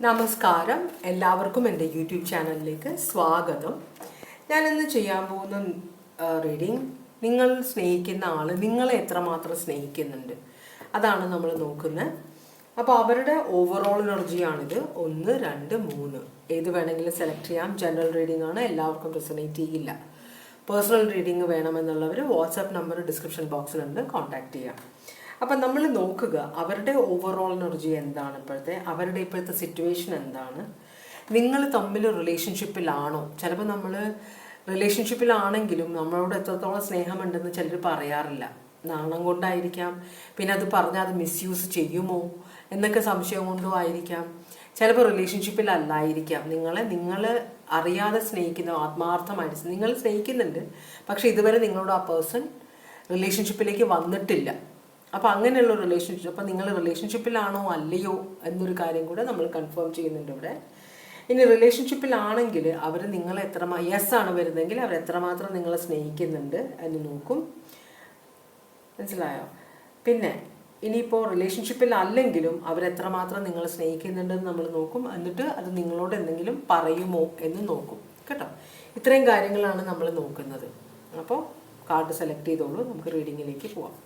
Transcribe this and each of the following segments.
നമസ്കാരം, എല്ലാവർക്കും എൻ്റെ യൂട്യൂബ് ചാനലിലേക്ക് സ്വാഗതം. ഞാനിന്ന് ചെയ്യാൻ പോകുന്ന റീഡിങ്, നിങ്ങൾ സ്നേഹിക്കുന്ന ആൾ നിങ്ങളെ എത്രമാത്രം സ്നേഹിക്കുന്നുണ്ട് അതാണ് നമ്മൾ നോക്കുന്നത്. അപ്പോൾ അവരുടെ ഓവറോൾ എനർജിയാണിത്. 1, 2, 3 ഏത് വേണമെങ്കിലും സെലക്ട് ചെയ്യാം. ജനറൽ റീഡിംഗ് ആണ്, എല്ലാവർക്കും റെസൊനേറ്റ് ചെയ്യില്ല. പേഴ്സണൽ റീഡിംഗ് വേണമെന്നുള്ളവർ വാട്സാപ്പ് നമ്പർ ഡിസ്ക്രിപ്ഷൻ ബോക്സിലുണ്ട്, കോൺടാക്ട് ചെയ്യാം. അപ്പം നമ്മൾ നോക്കുക അവരുടെ ഓവറോൾ എനർജി എന്താണ്, അവരുടെ ഇപ്പോഴത്തെ സിറ്റുവേഷൻ എന്താണ്, നിങ്ങൾ തമ്മിൽ റിലേഷൻഷിപ്പിലാണോ. ചിലപ്പോൾ നമ്മൾ റിലേഷൻഷിപ്പിലാണെങ്കിലും നമ്മളോട് എത്രത്തോളം സ്നേഹമുണ്ടെന്ന് ചിലർ പറയാറില്ല. നാണം കൊണ്ടായിരിക്കാം, പിന്നെ അത് പറഞ്ഞാൽ അത് മിസ്യൂസ് ചെയ്യുമോ എന്നൊക്കെ സംശയം കൊണ്ടും ആയിരിക്കാം. ചിലപ്പോൾ റിലേഷൻഷിപ്പിലല്ലായിരിക്കാം. നിങ്ങൾ അറിയാതെ സ്നേഹിക്കുന്ന, ആത്മാർത്ഥമായിട്ട് നിങ്ങൾ സ്നേഹിക്കുന്നുണ്ട്, പക്ഷെ ഇതുവരെ നിങ്ങളോട് ആ പേഴ്സൺ റിലേഷൻഷിപ്പിലേക്ക് വന്നിട്ടില്ല. അപ്പോൾ അങ്ങനെയുള്ള റിലേഷൻഷിപ്പ്, അപ്പോൾ നിങ്ങൾ റിലേഷൻഷിപ്പിലാണോ അല്ലയോ എന്നൊരു കാര്യം കൂടെ നമ്മൾ കൺഫേം ചെയ്യുന്നുണ്ട് ഇവിടെ. ഇനി റിലേഷൻഷിപ്പിലാണെങ്കിൽ അവർ നിങ്ങളെ യെസ് ആണ് വരുന്നതെങ്കിൽ അവർ എത്രമാത്രം നിങ്ങളെ സ്നേഹിക്കുന്നുണ്ട് എന്ന് നോക്കും. മനസ്സിലായോ? പിന്നെ ഇനിയിപ്പോൾ റിലേഷൻഷിപ്പിലല്ലെങ്കിലും അവരെത്രമാത്രം നിങ്ങളെ സ്നേഹിക്കുന്നുണ്ടെന്ന് നമ്മൾ നോക്കും. എന്നിട്ട് അത് നിങ്ങളോട് എന്തെങ്കിലും പറയുമോ എന്ന് നോക്കും കേട്ടോ. ഇത്രയും കാര്യങ്ങളാണ് നമ്മൾ നോക്കുന്നത്. അപ്പോൾ കാർഡ് സെലക്ട് ചെയ്തോളൂ, നമുക്ക് റീഡിങ്ങിലേക്ക് പോവാം.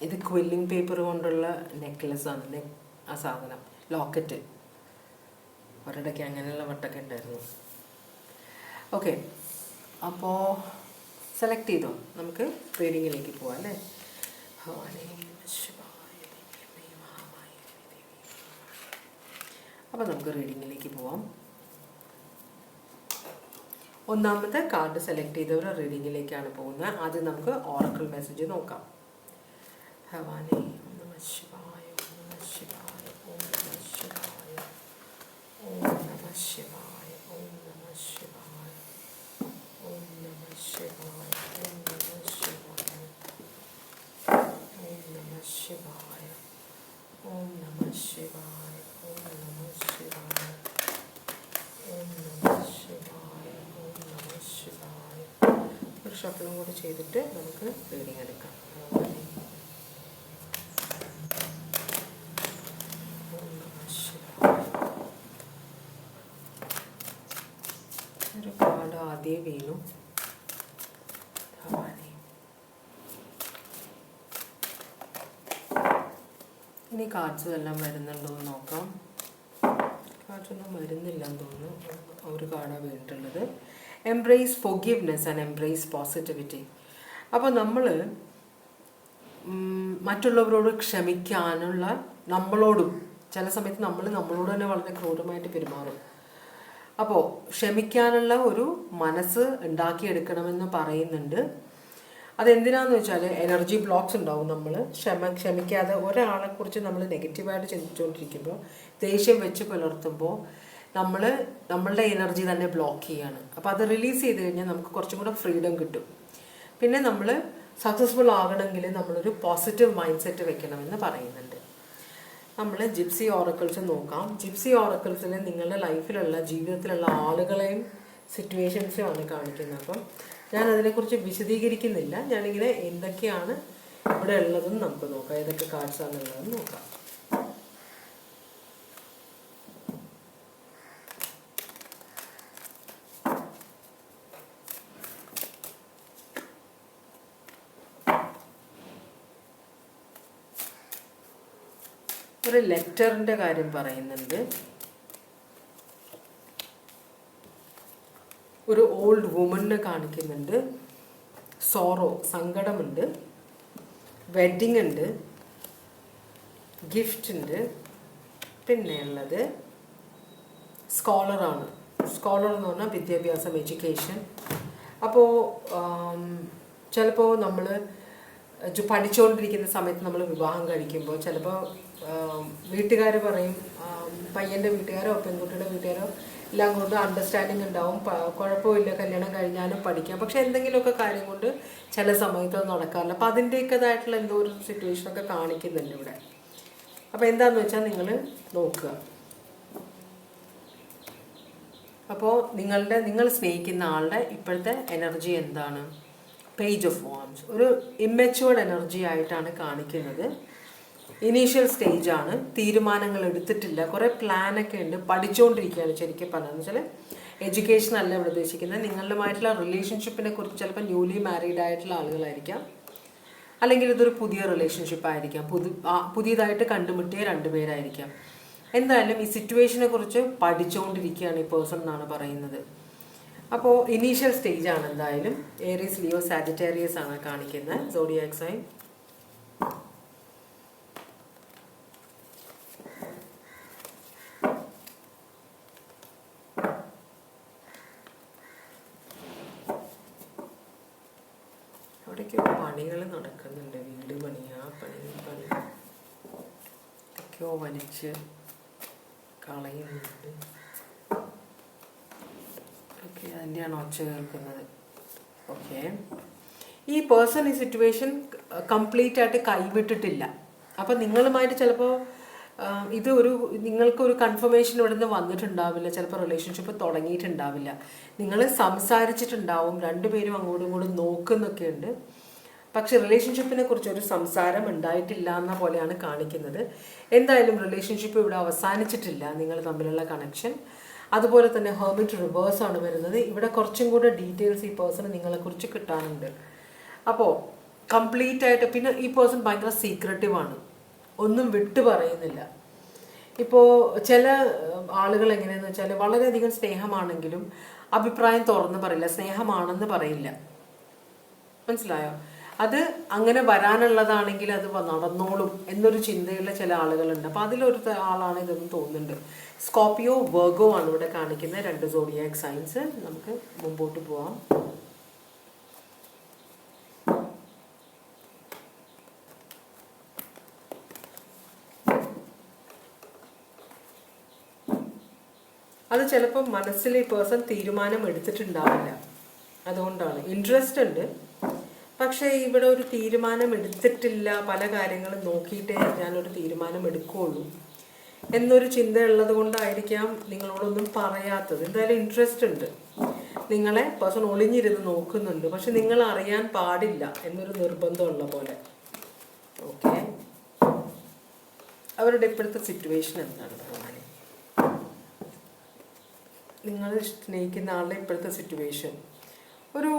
ഇത് ക്വില്ലിംഗ് പേപ്പർ കൊണ്ടുള്ള നെക്ലസ് ആണ്, ആ സാധനം ലോക്കറ്റ്. ഒരിടയ്ക്ക് അങ്ങനെയുള്ള വട്ടൊക്കെ ഉണ്ടായിരുന്നു. ഓക്കെ, അപ്പോൾ സെലക്ട് ചെയ്തോ, നമുക്ക് റീഡിങ്ങിലേക്ക് പോവാം അല്ലേ. അപ്പോൾ നമുക്ക് റീഡിങ്ങിലേക്ക് പോവാം. ഒന്നാമത്തെ കാർഡ് സെലക്ട് ചെയ്തവർ റീഡിങ്ങിലേക്കാണ് പോകുന്നത്. ആദ്യം നമുക്ക് ഓറക്കിൾ മെസ്സേജ് നോക്കാം. ഭവാനി ഓം നമഃ ശിവായ, ഓം നമഃ ശിവായ, ഓം നമഃ ശിവായ, ഓം നമഃ ശിവായ, ഓം നമഃ ശിവായ, ഓം നമഃ ശിവായ, ഓം നമഃ ശിവായ, ഓം നമഃ ശിവായ, ഓം നമഃ ശിവായ, ഓം നമഃ ശിവായ, ഓം നമഃ ശിവായ, ഓം നമഃ ശിവായ. ഒരു ഷഫിളും കൂടി ചെയ്തിട്ട് നമുക്ക് റീഡിങ് എടുക്കാം. ഒരു കാർഡ് ആദ്യം വീണു. ഭവാനി. ഇനി കാർഡ്സ് എല്ലാം വരുന്നുണ്ടോ എന്ന് നോക്കാം. കാർഡ്സൊന്നും വരുന്നില്ലെന്ന് തോന്നുന്നു. ഒരു കാർഡാണ് വീണിട്ടുള്ളത്. Embrace forgiveness and embrace positivity. അപ്പോൾ നമ്മൾ മറ്റുള്ളവരോട് ക്ഷമിക്കാനുള്ള, നമ്മളോടും ചില സമയത്ത് നമ്മളോട് തന്നെ വളരെ ക്രൂരമായിട്ട് പെരുമാറും. അപ്പോൾ ക്ഷമിക്കാനുള്ള ഒരു മനസ്സ് ഉണ്ടാക്കിയെടുക്കണമെന്ന് പറയുന്നുണ്ട്. അതെന്തിനാന്ന് വെച്ചാൽ എനർജി ബ്ലോക്സ് ഉണ്ടാവും. നമ്മൾ ക്ഷമിക്കാതെ ഒരാളെക്കുറിച്ച് നമ്മൾ നെഗറ്റീവായിട്ട് ചിന്തിച്ചുകൊണ്ടിരിക്കുമ്പോൾ, ദേഷ്യം വെച്ച് പുലർത്തുമ്പോൾ നമ്മളുടെ എനർജി തന്നെ ബ്ലോക്ക് ചെയ്യാണ്. അപ്പോൾ അത് റിലീസ് ചെയ്ത് കഴിഞ്ഞാൽ നമുക്ക് കുറച്ചും കൂടെ ഫ്രീഡം കിട്ടും. പിന്നെ നമ്മൾ സക്സസ്ഫുൾ ആകണമെങ്കിൽ നമ്മളൊരു പോസിറ്റീവ് മൈൻഡ് സെറ്റ് വെക്കണമെന്ന് പറയുന്നുണ്ട്. നമ്മൾ ജിപ്സി ഓറക്കിൾസ് നോക്കാം. ജിപ്സി ഓറക്കിൾസിൽ നിങ്ങളുടെ ലൈഫിലുള്ള, ജീവിതത്തിലുള്ള ആളുകളെയും സിറ്റുവേഷൻസുമാണ് കാണിക്കുന്നത്. അപ്പം ഞാൻ അതിനെക്കുറിച്ച് വിശദീകരിക്കുന്നില്ല. ഞാനിങ്ങനെ എന്തൊക്കെയാണ് ഇവിടെ ഉള്ളതെന്ന് നമുക്ക് നോക്കാം, ഏതൊക്കെ കാർഡ്സാണുള്ളതെന്ന് നോക്കാം. ഒരു ലെറ്ററിൻ്റെ കാര്യം പറയുന്നുണ്ട്. ഒരു ഓൾഡ് വുമണിനെ കാണിക്കുന്നുണ്ട്. സോറോ, സങ്കടമുണ്ട്. വെഡ്ഡിങ് ഉണ്ട്, ഗിഫ്റ്റ് ഉണ്ട്. പിന്നെ ഉള്ളത് സ്കോളറാണ്. സ്കോളർ എന്ന് പറഞ്ഞാൽ വിദ്യാഭ്യാസം, എഡ്യൂക്കേഷൻ. അപ്പോൾ ചിലപ്പോൾ നമ്മൾ പഠിച്ചുകൊണ്ടിരിക്കുന്ന സമയത്ത് നമ്മൾ വിവാഹം കഴിക്കുമ്പോൾ ചിലപ്പോൾ വീട്ടുകാർ പറയും, പയ്യൻ്റെ വീട്ടുകാരോ പെൺകുട്ടിയുടെ വീട്ടുകാരോ എല്ലാം കൊണ്ട് അണ്ടർസ്റ്റാൻഡിങ് ഉണ്ടാവും, കുഴപ്പമില്ല, കല്യാണം കഴിഞ്ഞാലും പഠിക്കാം. പക്ഷെ എന്തെങ്കിലുമൊക്കെ കാര്യം കൊണ്ട് ചില സമയത്ത് നടക്കാറില്ല. അപ്പോൾ അതിൻ്റെയൊക്കെതായിട്ടുള്ള എന്തോ ഒരു സിറ്റുവേഷനൊക്കെ കാണിക്കുന്നുണ്ട് ഇവിടെ. അപ്പോൾ എന്താണെന്ന് വെച്ചാൽ നിങ്ങൾ നോക്കുക. അപ്പോൾ നിങ്ങൾ സ്നേഹിക്കുന്ന ആളുടെ ഇപ്പോഴത്തെ എനർജി എന്താണ്, പേജ് ഓഫ് വാൻസ് ഒരു ഇമ്മച്വേർഡ് എനർജി ആയിട്ടാണ് കാണിക്കുന്നത്. ഇനീഷ്യൽ സ്റ്റേജാണ്, തീരുമാനങ്ങൾ എടുത്തിട്ടില്ല, കുറേ പ്ലാനൊക്കെ ഉണ്ട്, പഠിച്ചുകൊണ്ടിരിക്കുകയാണ്. ശരിക്കും പറഞ്ഞതെന്ന് വെച്ചാൽ എഡ്യൂക്കേഷൻ അല്ല ഇവിടെ ഉദ്ദേശിക്കുന്നത്. നിങ്ങളുമായിട്ടുള്ള റിലേഷൻഷിപ്പിനെ കുറിച്ച് ചിലപ്പോൾ ന്യൂലി മാരീഡ് ആയിട്ടുള്ള ആളുകളായിരിക്കാം, അല്ലെങ്കിൽ ഇതൊരു പുതിയ റിലേഷൻഷിപ്പ് ആയിരിക്കാം, പുതിയതായിട്ട് കണ്ടുമുട്ടിയ രണ്ടുപേരായിരിക്കാം. എന്തായാലും ഈ സിറ്റുവേഷനെ കുറിച്ച് പഠിച്ചുകൊണ്ടിരിക്കുകയാണ് ഈ പേഴ്സൺ എന്നാണ് പറയുന്നത്. അപ്പോൾ ഇനീഷ്യൽ സ്റ്റേജാണ് എന്തായാലും. ഏരീസ്, ലിയോ, സാജിറ്റേറിയസ് ആണ് കാണിക്കുന്നത് സോഡിയാക് സൈൻ. അവിടേക്കോ പണികൾ നടക്കുന്നുണ്ട്, വീട് പണി, ആ പണി ഒക്കെയോ വലിച്ച് കളയുന്നുണ്ട്. ഓക്കെ, അതിൻ്റെയാണ് ഒച്ച കേൾക്കുന്നത്. ഓക്കെ, ഈ പേഴ്സൺ ഈ സിറ്റുവേഷൻ കംപ്ലീറ്റ് ആയിട്ട് കൈവിട്ടിട്ടില്ല. അപ്പം നിങ്ങളുമായിട്ട് ചിലപ്പോൾ നിങ്ങൾക്കൊരു കൺഫർമേഷൻ ഇവിടെ നിന്ന് വന്നിട്ടുണ്ടാവില്ല, ചിലപ്പോൾ റിലേഷൻഷിപ്പ് തുടങ്ങിയിട്ടുണ്ടാവില്ല, നിങ്ങൾ സംസാരിച്ചിട്ടുണ്ടാവും, രണ്ടുപേരും അങ്ങോട്ടും ഇങ്ങോട്ടും നോക്കുന്നൊക്കെ ഉണ്ട്. പക്ഷെ റിലേഷൻഷിപ്പിനെ കുറിച്ച് ഒരു സംസാരം ഉണ്ടായിട്ടില്ല എന്ന പോലെയാണ് കാണിക്കുന്നത്. എന്തായാലും റിലേഷൻഷിപ്പ് ഇവിടെ അവസാനിച്ചിട്ടില്ല, നിങ്ങൾ തമ്മിലുള്ള കണക്ഷൻ. അതുപോലെ തന്നെ ഹെർമിറ്റ് റിവേഴ്സ് ആണ് വരുന്നത്. ഇവിടെ കുറച്ചും കൂടെ ഡീറ്റെയിൽസ് ഈ പേഴ്സണ് നിങ്ങളെക്കുറിച്ച് കിട്ടാനുണ്ട്. അപ്പോൾ കംപ്ലീറ്റ് ആയിട്ട്, പിന്നെ ഈ പേഴ്സൺ ഭയങ്കര സീക്രട്ടീവാണ്, ഒന്നും വിട്ടു പറയുന്നില്ല. ഇപ്പോൾ ചില ആളുകൾ എങ്ങനെയാണെന്ന് വെച്ചാൽ വളരെയധികം സ്നേഹമാണെങ്കിലും അഭിപ്രായം തുറന്ന് പറയില്ല, സ്നേഹമാണെന്ന് പറയില്ല. മനസ്സിലായോ? അത് അങ്ങനെ വരാനുള്ളതാണെങ്കിൽ അത് നടന്നോളും എന്നൊരു ചിന്തയുള്ള ചില ആളുകളുണ്ട്. അപ്പോൾ അതിലൊരു ആളാണ് ഇതെന്ന് തോന്നുന്നുണ്ട്. സ്കോർപിയോ, വെർഗോ ആണ് ഇവിടെ കാണിക്കുന്ന രണ്ട് സോഡിയാക് സൈൻസ്. നമുക്ക് മുമ്പോട്ട് പോവാം. അത് ചിലപ്പോൾ മനസ്സിൽ ഈ പേഴ്സൺ തീരുമാനം എടുത്തിട്ടുണ്ടാവില്ല, അതുകൊണ്ടാണ്. ഇൻട്രസ്റ്റ് ഉണ്ട്, പക്ഷേ ഇവിടെ ഒരു തീരുമാനം എടുത്തിട്ടില്ല, പല കാര്യങ്ങളും നോക്കിയിട്ടേ ഞാനൊരു തീരുമാനം എടുക്കുകയുള്ളൂ എന്നൊരു ചിന്ത ഉള്ളത് കൊണ്ടായിരിക്കാം നിങ്ങളോടൊന്നും പറയാത്തത്. എന്തായാലും ഇൻട്രസ്റ്റ് ഉണ്ട്, നിങ്ങളെ പേഴ്സൺ ഒളിഞ്ഞിരുന്ന് നോക്കുന്നുണ്ട്, പക്ഷെ നിങ്ങൾ അറിയാൻ പാടില്ല എന്നൊരു നിർബന്ധമുള്ള പോലെ. ഓക്കെ, അവരുടെ ഇപ്പോഴത്തെ സിറ്റുവേഷൻ എന്താണ്? നിങ്ങൾ സ്നേഹിക്കുന്ന ആളുടെ ഇപ്പോഴത്തെ സിറ്റുവേഷൻ ഒരു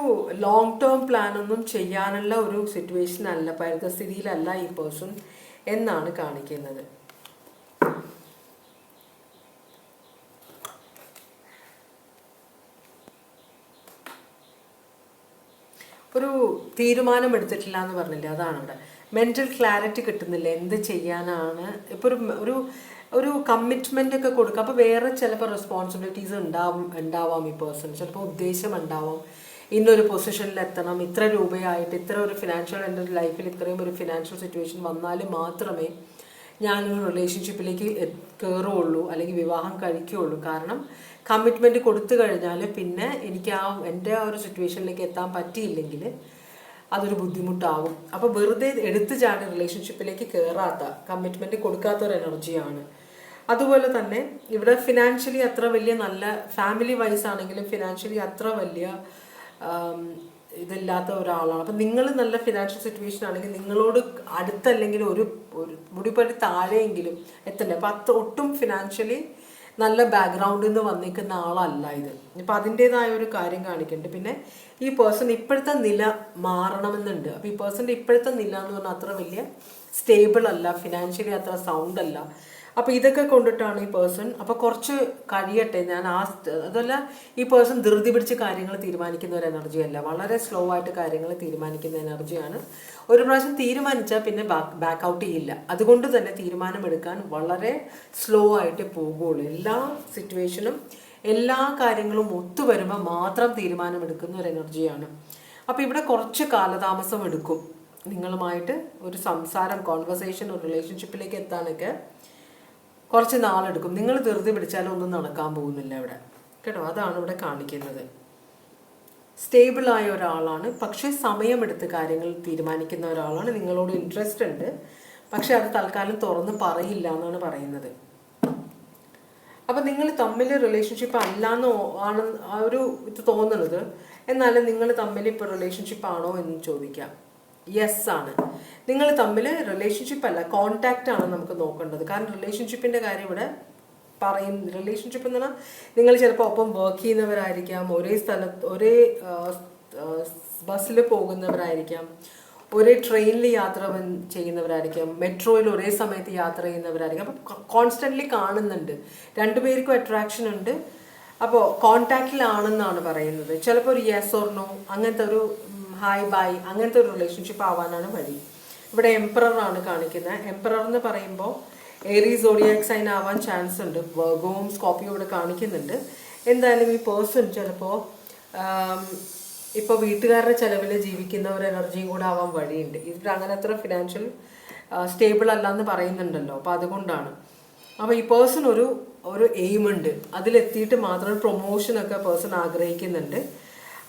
ലോങ് ടേം പ്ലാനൊന്നും ചെയ്യാനുള്ള ഒരു സിറ്റുവേഷൻ അല്ല, പരിതസ്ഥിതിയിലല്ല ഈ പേഴ്സൺ എന്നാണ് കാണിക്കുന്നത്. ഒരു തീരുമാനം എടുത്തിട്ടില്ല എന്ന് പറഞ്ഞില്ലേ, അതാണ് ഇവിടെ. മെൻ്റൽ ക്ലാരിറ്റി കിട്ടുന്നില്ല, എന്ത് ചെയ്യാനാണ്. ഇപ്പോൾ ഒരു കമ്മിറ്റ്മെൻ്റ് ഒക്കെ കൊടുക്കുക. അപ്പോൾ വേറെ ചിലപ്പോൾ റെസ്പോൺസിബിലിറ്റീസ് ഉണ്ടാവാം ഈ പേഴ്സൺ. ചിലപ്പോൾ ഉദ്ദേശം ഉണ്ടാവാം, ഇന്നൊരു പൊസിഷനിൽ എത്തണം, ഇത്ര രൂപയായിട്ട്, ഇത്ര ഒരു ഫിനാൻഷ്യൽ, എൻ്റെ ലൈഫിൽ ഇത്രയും ഒരു ഫിനാൻഷ്യൽ സിറ്റുവേഷൻ വന്നാൽ മാത്രമേ ഞാനൊരു റിലേഷൻഷിപ്പിലേക്ക് കയറുകയുള്ളൂ അല്ലെങ്കിൽ വിവാഹം കഴിക്കുകയുള്ളൂ. കാരണം കമ്മിറ്റ്മെൻറ്റ് കൊടുത്തു കഴിഞ്ഞാൽ പിന്നെ എനിക്ക് എൻ്റെ ആ ഒരു സിറ്റുവേഷനിലേക്ക് എത്താൻ പറ്റിയില്ലെങ്കിൽ അതൊരു ബുദ്ധിമുട്ടാകും. അപ്പോൾ വെറുതെ എടുത്തു ചാടി റിലേഷൻഷിപ്പിലേക്ക് കയറാത്ത, കമ്മിറ്റ്മെൻറ്റ് കൊടുക്കാത്ത ഒരു എനർജിയാണ്. അതുപോലെ തന്നെ ഇവിടെ ഫിനാൻഷ്യലി അത്ര വലിയ നല്ല, ഫാമിലി വൈസ് ആണെങ്കിലും ഫിനാൻഷ്യലി അത്ര വലിയ ഇതില്ലാത്ത ഒരാളാണ്. അപ്പം നിങ്ങൾ നല്ല ഫിനാൻഷ്യൽ സിറ്റുവേഷൻ ആണെങ്കിൽ നിങ്ങളോട് അടുത്തല്ലെങ്കിൽ ഒരു മുടിപ്പടി താഴെയെങ്കിലും എത്തണ്ടേ. അപ്പം ഒട്ടും ഫിനാൻഷ്യലി നല്ല ബാക്ക്ഗ്രൗണ്ടിൽ നിന്ന് വന്നിരിക്കുന്ന ആളല്ല ഇത്. ഇപ്പം അതിൻ്റെതായ ഒരു കാര്യം കാണിക്കുന്നുണ്ട്. പിന്നെ ഈ പേഴ്സൺ ഇപ്പോഴത്തെ നില മാറണമെന്നുണ്ട്. അപ്പോൾ ഈ പേഴ്സൻ്റെ ഇപ്പോഴത്തെ നില എന്ന് പറഞ്ഞാൽ അത്ര വലിയ സ്റ്റേബിൾ അല്ല, ഫിനാൻഷ്യലി അത്ര സൗണ്ട് അല്ല. അപ്പോൾ ഇതൊക്കെ കൊണ്ടിട്ടാണ് ഈ പേഴ്സൺ. അപ്പോൾ കുറച്ച് കഴിയട്ടെ, ഞാൻ അതല്ല, ഈ പേഴ്സൺ ധൃതി പിടിച്ച് കാര്യങ്ങൾ തീരുമാനിക്കുന്ന ഒരു എനർജി അല്ല, വളരെ സ്ലോ ആയിട്ട് കാര്യങ്ങൾ തീരുമാനിക്കുന്ന എനർജിയാണ്. ഒരു പ്രാവശ്യം തീരുമാനിച്ചാൽ പിന്നെ ബാക്ക് ഔട്ട് ചെയ്യില്ല. അതുകൊണ്ട് തന്നെ തീരുമാനമെടുക്കാൻ വളരെ സ്ലോ ആയിട്ട് പോകുള്ളൂ. എല്ലാ സിറ്റുവേഷനും എല്ലാ കാര്യങ്ങളും ഒത്തുവരുമ്പോൾ മാത്രം തീരുമാനമെടുക്കുന്ന ഒരു എനർജിയാണ്. അപ്പോൾ ഇവിടെ കുറച്ച് കാലതാമസം എടുക്കും നിങ്ങളുമായിട്ട് ഒരു സംസാരം, കോൺവെർസേഷൻ, ഒരു റിലേഷൻഷിപ്പിലേക്ക് എത്താനൊക്കെ കുറച്ച് നാളെടുക്കും. നിങ്ങൾ ധൃതി പിടിച്ചാലും ഒന്നും നടക്കാൻ പോകുന്നില്ല ഇവിടെ, കേട്ടോ. അതാണ് ഇവിടെ കാണിക്കുന്നത്. സ്റ്റേബിളായ ഒരാളാണ്, പക്ഷേ സമയമെടുത്ത് കാര്യങ്ങൾ തീരുമാനിക്കുന്ന ഒരാളാണ്. നിങ്ങളോട് ഇൻട്രസ്റ്റ് ഉണ്ട്, പക്ഷെ അത് തൽക്കാലം തുറന്ന് പറയില്ല എന്നാണ് പറയുന്നത്. അപ്പം നിങ്ങൾ തമ്മിൽ റിലേഷൻഷിപ്പ് അല്ലാന്നോ ആണ് ആ ഒരു ഇത് തോന്നുന്നത്. എന്നാലും നിങ്ങൾ തമ്മിൽ ഇപ്പോൾ റിലേഷൻഷിപ്പ് ആണോ എന്ന് ചോദിക്കാം. യെസ് ആണ്. നിങ്ങൾ തമ്മിൽ റിലേഷൻഷിപ്പ് അല്ല, കോണ്ടാക്റ്റ് ആണ് നമുക്ക് നോക്കേണ്ടത്. കാരണം റിലേഷൻഷിപ്പിൻ്റെ കാര്യം ഇവിടെ പറയും. റിലേഷൻഷിപ്പ് എന്ന് പറഞ്ഞാൽ നിങ്ങൾ ചിലപ്പോൾ ഒപ്പം വർക്ക് ചെയ്യുന്നവരായിരിക്കാം, ഒരേ സ്ഥലത്ത് ഒരേ ബസ്സിൽ പോകുന്നവരായിരിക്കാം, ഒരേ ട്രെയിനിൽ യാത്ര ചെയ്യുന്നവരായിരിക്കാം, മെട്രോയിൽ ഒരേ സമയത്ത് യാത്ര ചെയ്യുന്നവരായിരിക്കാം. അപ്പം കോൺസ്റ്റൻ്റ്ലി കാണുന്നുണ്ട്, രണ്ടുപേർക്കും അട്രാക്ഷൻ ഉണ്ട്. അപ്പോൾ കോണ്ടാക്റ്റിലാണെന്നാണ് പറയുന്നത്. ചിലപ്പോൾ ഒരു യെസ് ഓർ നോ, അങ്ങനത്തെ ഒരു ഹായ് ബൈ, അങ്ങനത്തെ ഒരു റിലേഷൻഷിപ്പ് ആവാനാണ് വഴി. ഇവിടെ എംപറർ ആണ് കാണിക്കുന്നത്. എംപറർ എന്ന് പറയുമ്പോൾ ഏരീസ് സോഡിയാക് സൈൻ ആവാൻ ചാൻസ് ഉണ്ട്. വെർഗോവും സ്കോർപ്പിയോ ഇവിടെ കാണിക്കുന്നുണ്ട്. എന്തായാലും ഈ പേഴ്സൺ ചിലപ്പോൾ ഇപ്പോൾ വീട്ടുകാരുടെ ചിലവിൽ ജീവിക്കുന്ന ഒരു എനർജിയും കൂടെ ആവാൻ വഴിയുണ്ട്. ഇവിടെ അങ്ങനെ അത്ര ഫിനാൻഷ്യൽ സ്റ്റേബിൾ അല്ല എന്ന് പറയുന്നുണ്ടല്ലോ. അപ്പോൾ അതുകൊണ്ടാണ്. അപ്പോൾ ഈ പേഴ്സൺ ഒരു എയിം ഉണ്ട്, അതിലെത്തിയിട്ട് മാത്രം പ്രൊമോഷനൊക്കെ പേഴ്സൺ ആഗ്രഹിക്കുന്നുണ്ട്.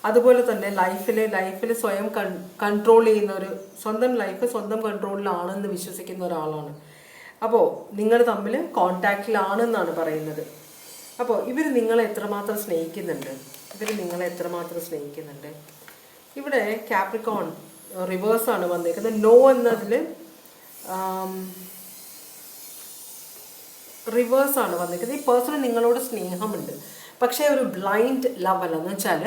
അതുപോലെ തന്നെ ലൈഫിൽ സ്വയം കൺട്രോൾ ചെയ്യുന്ന സ്വന്തം ലൈഫ് സ്വന്തം കൺട്രോളിലാണെന്ന് വിശ്വസിക്കുന്ന ഒരാളാണ്. അപ്പോൾ നിങ്ങൾ തമ്മിൽ കോണ്ടാക്റ്റിലാണെന്നാണ് പറയുന്നത്. അപ്പോൾ ഇവർ നിങ്ങളെ എത്രമാത്രം സ്നേഹിക്കുന്നുണ്ട്, ഇവിടെ കാപ്രിക്കോൺ റിവേഴ്സാണ് വന്നിരിക്കുന്നത്. നോ എന്നതിൽ റിവേഴ്സാണ് വന്നിരിക്കുന്നത്. ഈ പേഴ്സണ് നിങ്ങളോട് സ്നേഹമുണ്ട്, പക്ഷേ ഒരു ബ്ലൈൻഡ് ലവ് അല്ല. എന്ന് വെച്ചാൽ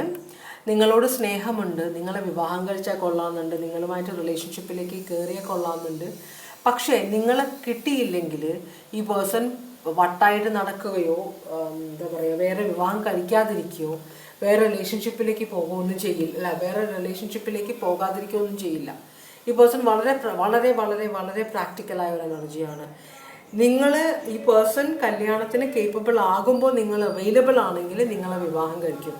നിങ്ങളോട് സ്നേഹമുണ്ട്, നിങ്ങളെ വിവാഹം കഴിച്ചാൽ കൊള്ളാമെന്നുണ്ട്, നിങ്ങളുമായിട്ട് റിലേഷൻഷിപ്പിലേക്ക് കയറിയാൽ കൊള്ളാമെന്നുണ്ട്. പക്ഷേ നിങ്ങളെ കിട്ടിയില്ലെങ്കിൽ ഈ പേഴ്സൺ വട്ടായിട്ട് നടക്കുകയോ എന്താ പറയുക, വേറെ വിവാഹം കഴിക്കാതിരിക്കുകയോ വേറെ റിലേഷൻഷിപ്പിലേക്ക് പോകുകയൊന്നും ചെയ്യില്ല. പോകാതിരിക്കുകയൊന്നും ചെയ്യില്ല. ഈ പേഴ്സൺ വളരെ വളരെ വളരെ വളരെ പ്രാക്ടിക്കലായ ഒരു എനർജിയാണ്. ഈ പേഴ്സൺ കല്യാണത്തിന് കേപ്പബിൾ ആകുമ്പോൾ നിങ്ങൾ അവൈലബിൾ ആണെങ്കിൽ നിങ്ങളെ വിവാഹം കഴിക്കും.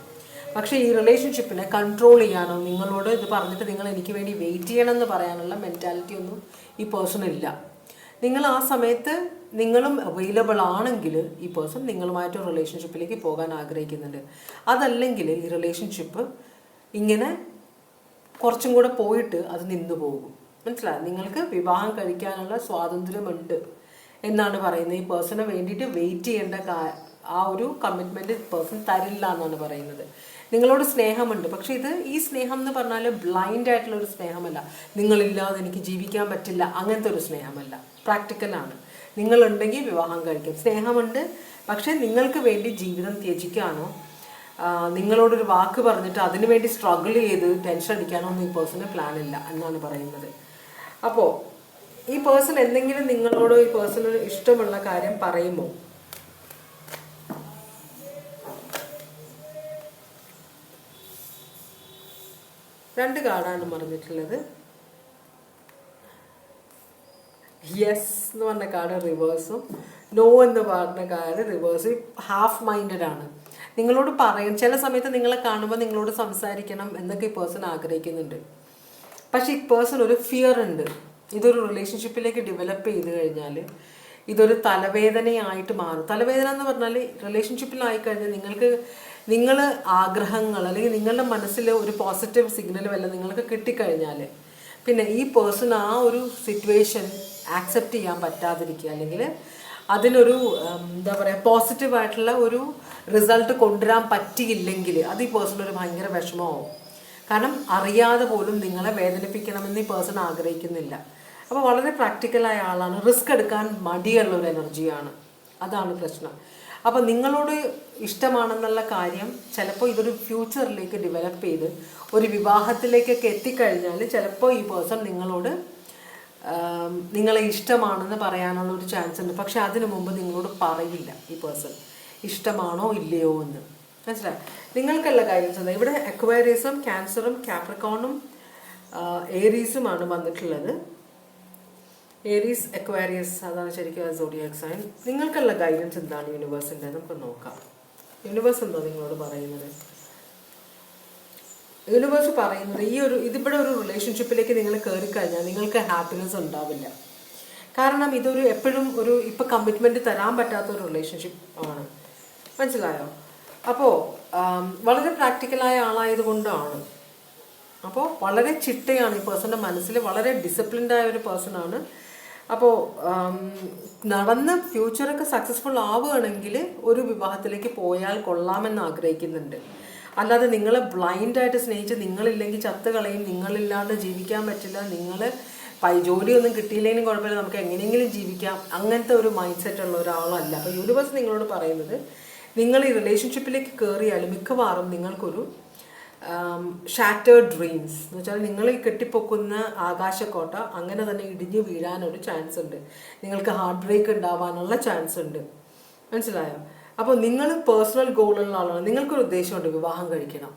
പക്ഷേ ഈ റിലേഷൻഷിപ്പിനെ കൺട്രോൾ ചെയ്യാനോ നിങ്ങളോട് ഇത് പറഞ്ഞിട്ട് നിങ്ങൾ എനിക്ക് വേണ്ടി വെയിറ്റ് ചെയ്യണം എന്ന് പറയാനുള്ള മെൻറ്റാലിറ്റി ഒന്നും ഈ പേഴ്സൺ ഇല്ല. നിങ്ങൾ ആ സമയത്ത് നിങ്ങളും അവൈലബിൾ ആണെങ്കിൽ ഈ പേഴ്സൺ നിങ്ങളുമായിട്ട് റിലേഷൻഷിപ്പിലേക്ക് പോകാൻ ആഗ്രഹിക്കുന്നുണ്ട്. അതല്ലെങ്കിൽ ഈ റിലേഷൻഷിപ്പ് ഇങ്ങനെ കുറച്ചും കൂടെ പോയിട്ട് അത് നിന്നു പോകും. മനസ്സിലായി? നിങ്ങൾക്ക് വിവാഹം കഴിക്കാനുള്ള സ്വാതന്ത്ര്യമുണ്ട് എന്നാണ് പറയുന്നത്. ഈ പേഴ്സണെ വേണ്ടിയിട്ട് വെയിറ്റ് ചെയ്യേണ്ട ആ ഒരു കമ്മിറ്റ്മെൻറ്റ് പേഴ്സൺ തരില്ല എന്നാണ് പറയുന്നത്. നിങ്ങളോട് സ്നേഹമുണ്ട്, പക്ഷേ ഈ സ്നേഹം എന്ന് പറഞ്ഞാൽ ബ്ലൈൻഡ് ആയിട്ടുള്ള ഒരു സ്നേഹമല്ല. നിങ്ങളില്ലാതെ എനിക്ക് ജീവിക്കാൻ പറ്റില്ല, അങ്ങനത്തെ ഒരു സ്നേഹമല്ല. പ്രാക്ടിക്കലാണ്. നിങ്ങളുണ്ടെങ്കിൽ വിവാഹം കഴിക്കും. സ്നേഹമുണ്ട്, പക്ഷേ നിങ്ങൾക്ക് വേണ്ടി ജീവിതം ത്യജിക്കാനോ നിങ്ങളോടൊരു വാക്ക് പറഞ്ഞിട്ട് അതിനു വേണ്ടി സ്ട്രഗിൾ ചെയ്ത് ടെൻഷൻ അടിക്കാനോ ഒന്നും ഈ പേഴ്സണ് പ്ലാൻ ഇല്ല എന്നാണ് പറയുന്നത്. അപ്പോൾ ഈ പേഴ്സൺ എന്തെങ്കിലും നിങ്ങളോട് ഈ പേഴ്സണ് ഇഷ്ടമുള്ള കാര്യം പറയുമോ? രണ്ട് കാർഡാണ് പറഞ്ഞിട്ടുള്ളത്. യെസ് എന്ന് പറഞ്ഞ കാർഡ് റിവേഴ്സും നോ എന്ന് പറഞ്ഞ കാർഡ് റിവേഴ്സും. ഹാഫ് മൈൻഡഡ് ആണ്. നിങ്ങളോട് പറയും, ചില സമയത്ത് നിങ്ങളെ കാണുമ്പോൾ നിങ്ങളോട് സംസാരിക്കണം എന്നൊക്കെ ഈ പേഴ്സൺ ആഗ്രഹിക്കുന്നുണ്ട്. പക്ഷെ ഈ പേഴ്സൺ ഒരു ഫിയർ ഉണ്ട്. ഇതൊരു റിലേഷൻഷിപ്പിലേക്ക് ഡെവലപ്പ് ചെയ്ത് കഴിഞ്ഞാൽ ഇതൊരു തലവേദനയായിട്ട് മാറും. തലവേദന എന്ന് പറഞ്ഞാൽ റിലേഷൻഷിപ്പിലായി കഴിഞ്ഞാൽ നിങ്ങൾ ആഗ്രഹങ്ങൾ അല്ലെങ്കിൽ നിങ്ങളുടെ മനസ്സിൽ ഒരു പോസിറ്റീവ് സിഗ്നൽ വല്ല നിങ്ങൾക്ക് കിട്ടിക്കഴിഞ്ഞാൽ പിന്നെ ഈ പേഴ്സൺ ആ ഒരു സിറ്റുവേഷൻ ആക്സെപ്റ്റ് ചെയ്യാൻ പറ്റാതിരിക്കുക, അല്ലെങ്കിൽ അതിനൊരു എന്താ പറയുക പോസിറ്റീവായിട്ടുള്ള ഒരു റിസൾട്ട് കൊണ്ടുവരാൻ പറ്റിയില്ലെങ്കിൽ അത് ഈ പേഴ്സൺ ഒരു ഭയങ്കര വിഷമമാവും. കാരണം അറിയാതെ പോലും നിങ്ങളെ വേദനിപ്പിക്കണമെന്ന് ഈ പേഴ്സൺ ആഗ്രഹിക്കുന്നില്ല. അപ്പോൾ വളരെ പ്രാക്ടിക്കലായ ആളാണ്. റിസ്ക് എടുക്കാൻ മടിയുള്ള ഒരു എനർജിയാണ്. അതാണ് പ്രശ്നം. അപ്പോൾ നിങ്ങളോട് ഇഷ്ടമാണെന്നുള്ള കാര്യം ചിലപ്പോൾ ഇതൊരു ഫ്യൂച്ചറിലേക്ക് ഡെവലപ്പ് ചെയ്ത് ഒരു വിവാഹത്തിലേക്കൊക്കെ എത്തിക്കഴിഞ്ഞാൽ ചിലപ്പോൾ ഈ പേഴ്സൺ നിങ്ങളെ ഇഷ്ടമാണെന്ന് പറയാനുള്ള ഒരു ചാൻസ് ഉണ്ട്. പക്ഷെ അതിനു മുമ്പ് നിങ്ങളോട് പറയില്ല ഈ പേഴ്സൺ ഇഷ്ടമാണോ ഇല്ലയോ എന്ന്. മനസ്സിലായി? നിങ്ങൾക്കുള്ള ഗൈഡൻസ് എന്താ? ഇവിടെ അക്വേറിയസും ക്യാൻസറും കാപ്രിക്കോണും ഏരീസുമാണ് വന്നിട്ടുള്ളത്. ഏരീസ് അക്വേറിയസ് അതാണ് ശരിക്കും സോഡിയാക് സൈൻ. നിങ്ങൾക്കുള്ള ഗൈഡൻസ് എന്താണ് യൂണിവേഴ്സിൻ്റെ? നമുക്ക് നോക്കാം. യൂണിവേഴ്സ് എന്താ നിങ്ങളോട് പറയുന്നത്? യൂണിവേഴ്സ് പറയുന്നത് ഇതിവിടെ ഒരു റിലേഷൻഷിപ്പിലേക്ക് നിങ്ങൾ കയറിക്കഴിഞ്ഞാൽ നിങ്ങൾക്ക് ഹാപ്പിനെസ് ഉണ്ടാവില്ല. കാരണം ഇതൊരു എപ്പോഴും ഇപ്പം കമ്മിറ്റ്മെൻറ്റ് തരാൻ പറ്റാത്ത ഒരു റിലേഷൻഷിപ്പ് ആണ്. മനസ്സിലായോ? അപ്പോൾ വളരെ പ്രാക്ടിക്കലായ ആളായതുകൊണ്ടാണ്. അപ്പോൾ വളരെ ചിട്ടയാണ് ഈ പേഴ്സൻ്റെ മനസ്സിൽ. വളരെ ഡിസിപ്ലിൻഡായ ഒരു പേഴ്സണാണ്. അപ്പോൾ നടന്ന് ഫ്യൂച്ചറൊക്കെ സക്സസ്ഫുൾ ആവുകയാണെങ്കിൽ ഒരു വിവാഹത്തിലേക്ക് പോയാൽ കൊള്ളാമെന്ന് ആഗ്രഹിക്കുന്നുണ്ട്. അല്ലാതെ നിങ്ങളെ ബ്ലൈൻഡായിട്ട് സ്നേഹിച്ച് നിങ്ങളില്ലെങ്കിൽ ചത്ത് കളയും, നിങ്ങളില്ലാണ്ട് ജീവിക്കാൻ പറ്റില്ല, നിങ്ങൾ ജോലിയൊന്നും കിട്ടിയില്ലെങ്കിലും കുഴപ്പമില്ല, നമുക്ക് എങ്ങനെയെങ്കിലും ജീവിക്കാം, അങ്ങനത്തെ ഒരു മൈൻഡ് സെറ്റ് ഉള്ള ഒരാളല്ല. അപ്പോൾ യൂണിവേഴ്സ് നിങ്ങളോട് പറയുന്നത്, നിങ്ങൾ ഈ റിലേഷൻഷിപ്പിലേക്ക് കയറിയാലും മിക്കവാറും നിങ്ങൾക്കൊരു ഷാറ്റേർഡ് ഡ്രീംസ് എന്ന് വെച്ചാൽ നിങ്ങൾ ഈ കെട്ടിപ്പൊക്കുന്ന ആകാശക്കോട്ട അങ്ങനെ തന്നെ ഇടിഞ്ഞു വീഴാനൊരു ചാൻസ് ഉണ്ട്. നിങ്ങൾക്ക് ഹാർട്ട് ബ്രേക്ക് ഉണ്ടാവാനുള്ള ചാൻസ് ഉണ്ട്. മനസ്സിലായോ? അപ്പോൾ നിങ്ങൾ പേഴ്സണൽ ഗോളുള്ള ആളാണ്, നിങ്ങൾക്കൊരു ഉദ്ദേശമുണ്ട് വിവാഹം കഴിക്കണം,